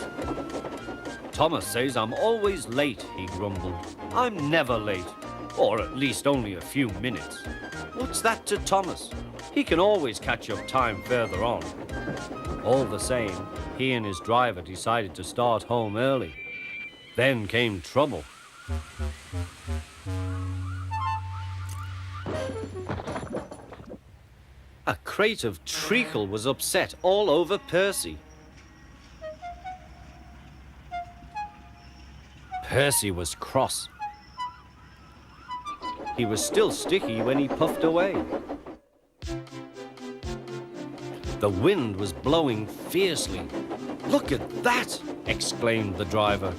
"Thomas says I'm always late," he grumbled. "I'm never late, or at least only a few minutes. What's that to Thomas? He can always catch up time further on." All the same, he and his driver decided to start home early. Then came trouble. A crate of treacle was upset all over Percy. Percy was cross. He was still sticky when he puffed away. The wind was blowing fiercely. "Look at that!" exclaimed the driver.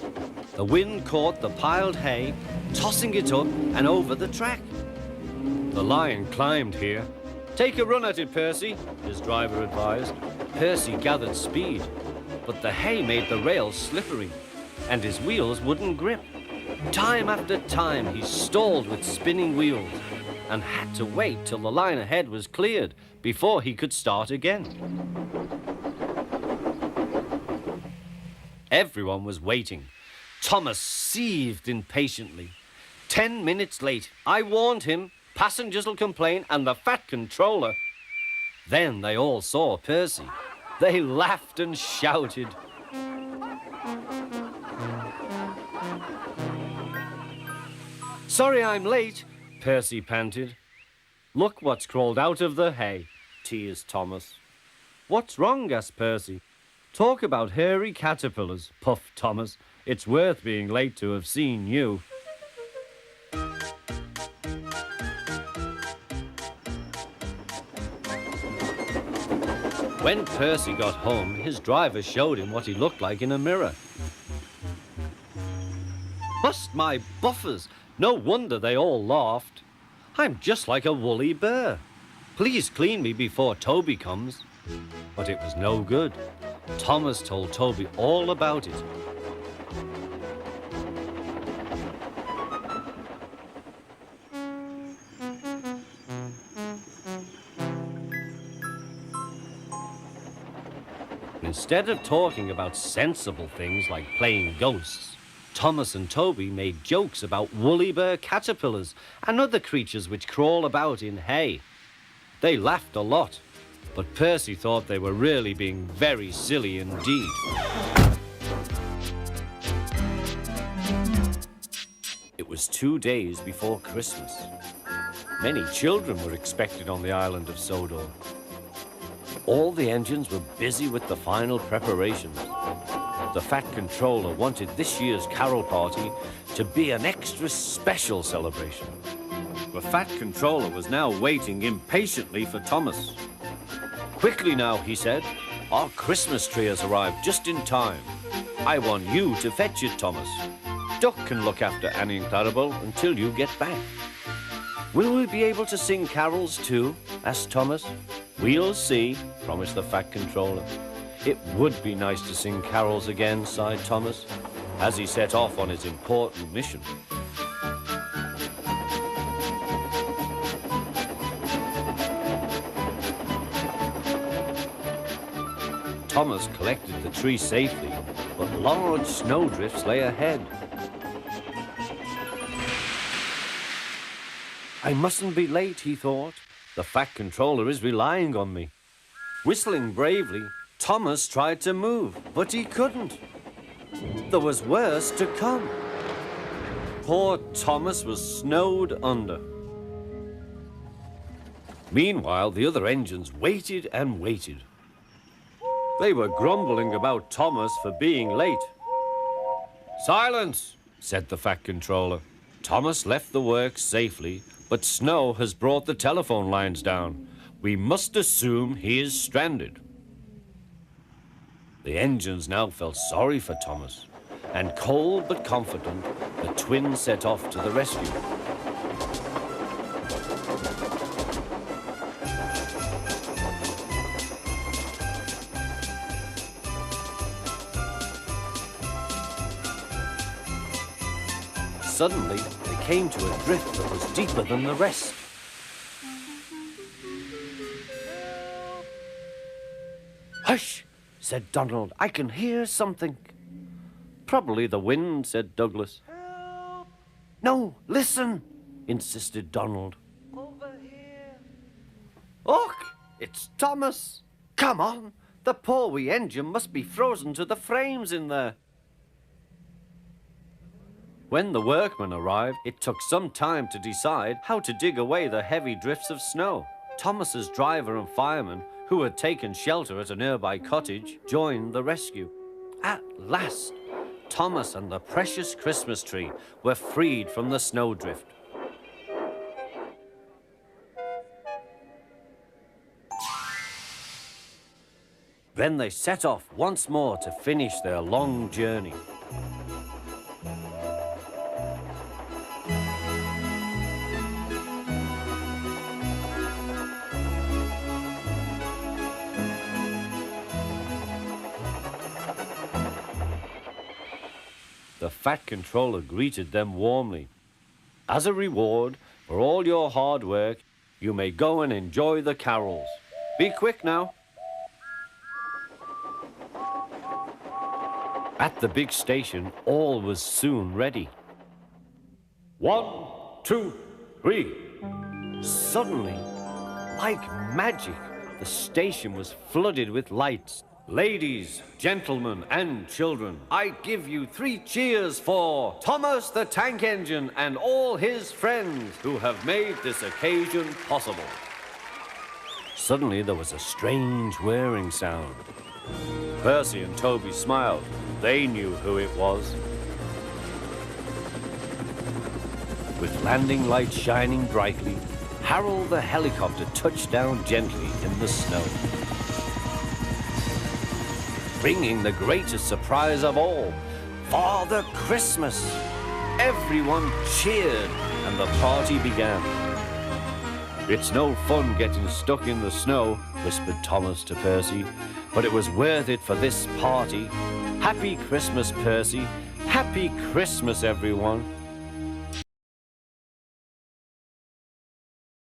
The wind caught the piled hay, tossing it up and over the track. The lion climbed here. "Take a run at it, Percy," his driver advised. Percy gathered speed, but the hay made the rails slippery, and his wheels wouldn't grip. Time after time he stalled with spinning wheels and had to wait till the line ahead was cleared before he could start again. Everyone was waiting. Thomas seethed impatiently. 10 minutes late. I warned him. Passengers will complain, and the fat controller. Then they all saw Percy. They laughed and shouted. "Sorry I'm late," Percy panted. "Look what's crawled out of the hay," teased Thomas. "What's wrong?" asked Percy. "Talk about hairy caterpillars," puffed Thomas. "It's worth being late to have seen you." When Percy got home, his driver showed him what he looked like in a mirror. "Bust my buffers! No wonder they all laughed. I'm just like a woolly bear. Please clean me before Toby comes." But it was no good. Thomas told Toby all about it. Instead of talking about sensible things like playing ghosts, Thomas and Toby made jokes about woolly bear caterpillars and other creatures which crawl about in hay. They laughed a lot, but Percy thought they were really being very silly indeed. It was 2 days before Christmas. Many children were expected on the island of Sodor. All the engines were busy with the final preparations. The Fat Controller wanted this year's carol party to be an extra special celebration. The Fat Controller was now waiting impatiently for Thomas. "Quickly now," he said. "Our Christmas tree has arrived just in time. I want you to fetch it, Thomas. Duck can look after Annie and Clarabelle until you get back." "Will we be able to sing carols too?" asked Thomas. "We'll see," promised the Fat Controller. "It would be nice to sing carols again," sighed Thomas, as he set off on his important mission. Thomas collected the tree safely, but large snowdrifts lay ahead. "I mustn't be late," he thought. "The Fat Controller is relying on me." Whistling bravely, Thomas tried to move, but he couldn't. There was worse to come. Poor Thomas was snowed under. Meanwhile, the other engines waited and waited. They were grumbling about Thomas for being late. "Silence!" said the Fat Controller. "Thomas left the works safely, but snow has brought the telephone lines down. We must assume he is stranded." The engines now felt sorry for Thomas, and cold but confident, the twins set off to the rescue. Suddenly, they came to a drift that was deeper than the rest. "Hush!" said Donald. "I can hear something." "Probably the wind," said Douglas. "Help!" "No, listen!" insisted Donald. "Over here." "Look! It's Thomas!" "Come on! The poor wee engine must be frozen to the frames in there." When the workmen arrived, it took some time to decide how to dig away the heavy drifts of snow. Thomas's driver and fireman, who had taken shelter at a nearby cottage, joined the rescue. At last, Thomas and the precious Christmas tree were freed from the snowdrift. Then they set off once more to finish their long journey. The Fat Controller greeted them warmly. As a reward for all your hard work, you may go and enjoy the carols. Be quick now. At the big station, all was soon ready. 1, 2, 3. Suddenly, like magic, the station was flooded with lights. Ladies, gentlemen, and children, I give you 3 cheers for Thomas the Tank Engine and all his friends who have made this occasion possible. Suddenly, there was a strange whirring sound. Percy and Toby smiled. They knew who it was. With landing lights shining brightly, Harold the helicopter touched down gently in the snow. Bringing the greatest surprise of all, Father Christmas. Everyone cheered and the party began. It's no fun getting stuck in the snow, whispered Thomas to Percy, but it was worth it for this party. Happy Christmas, Percy. Happy Christmas, everyone.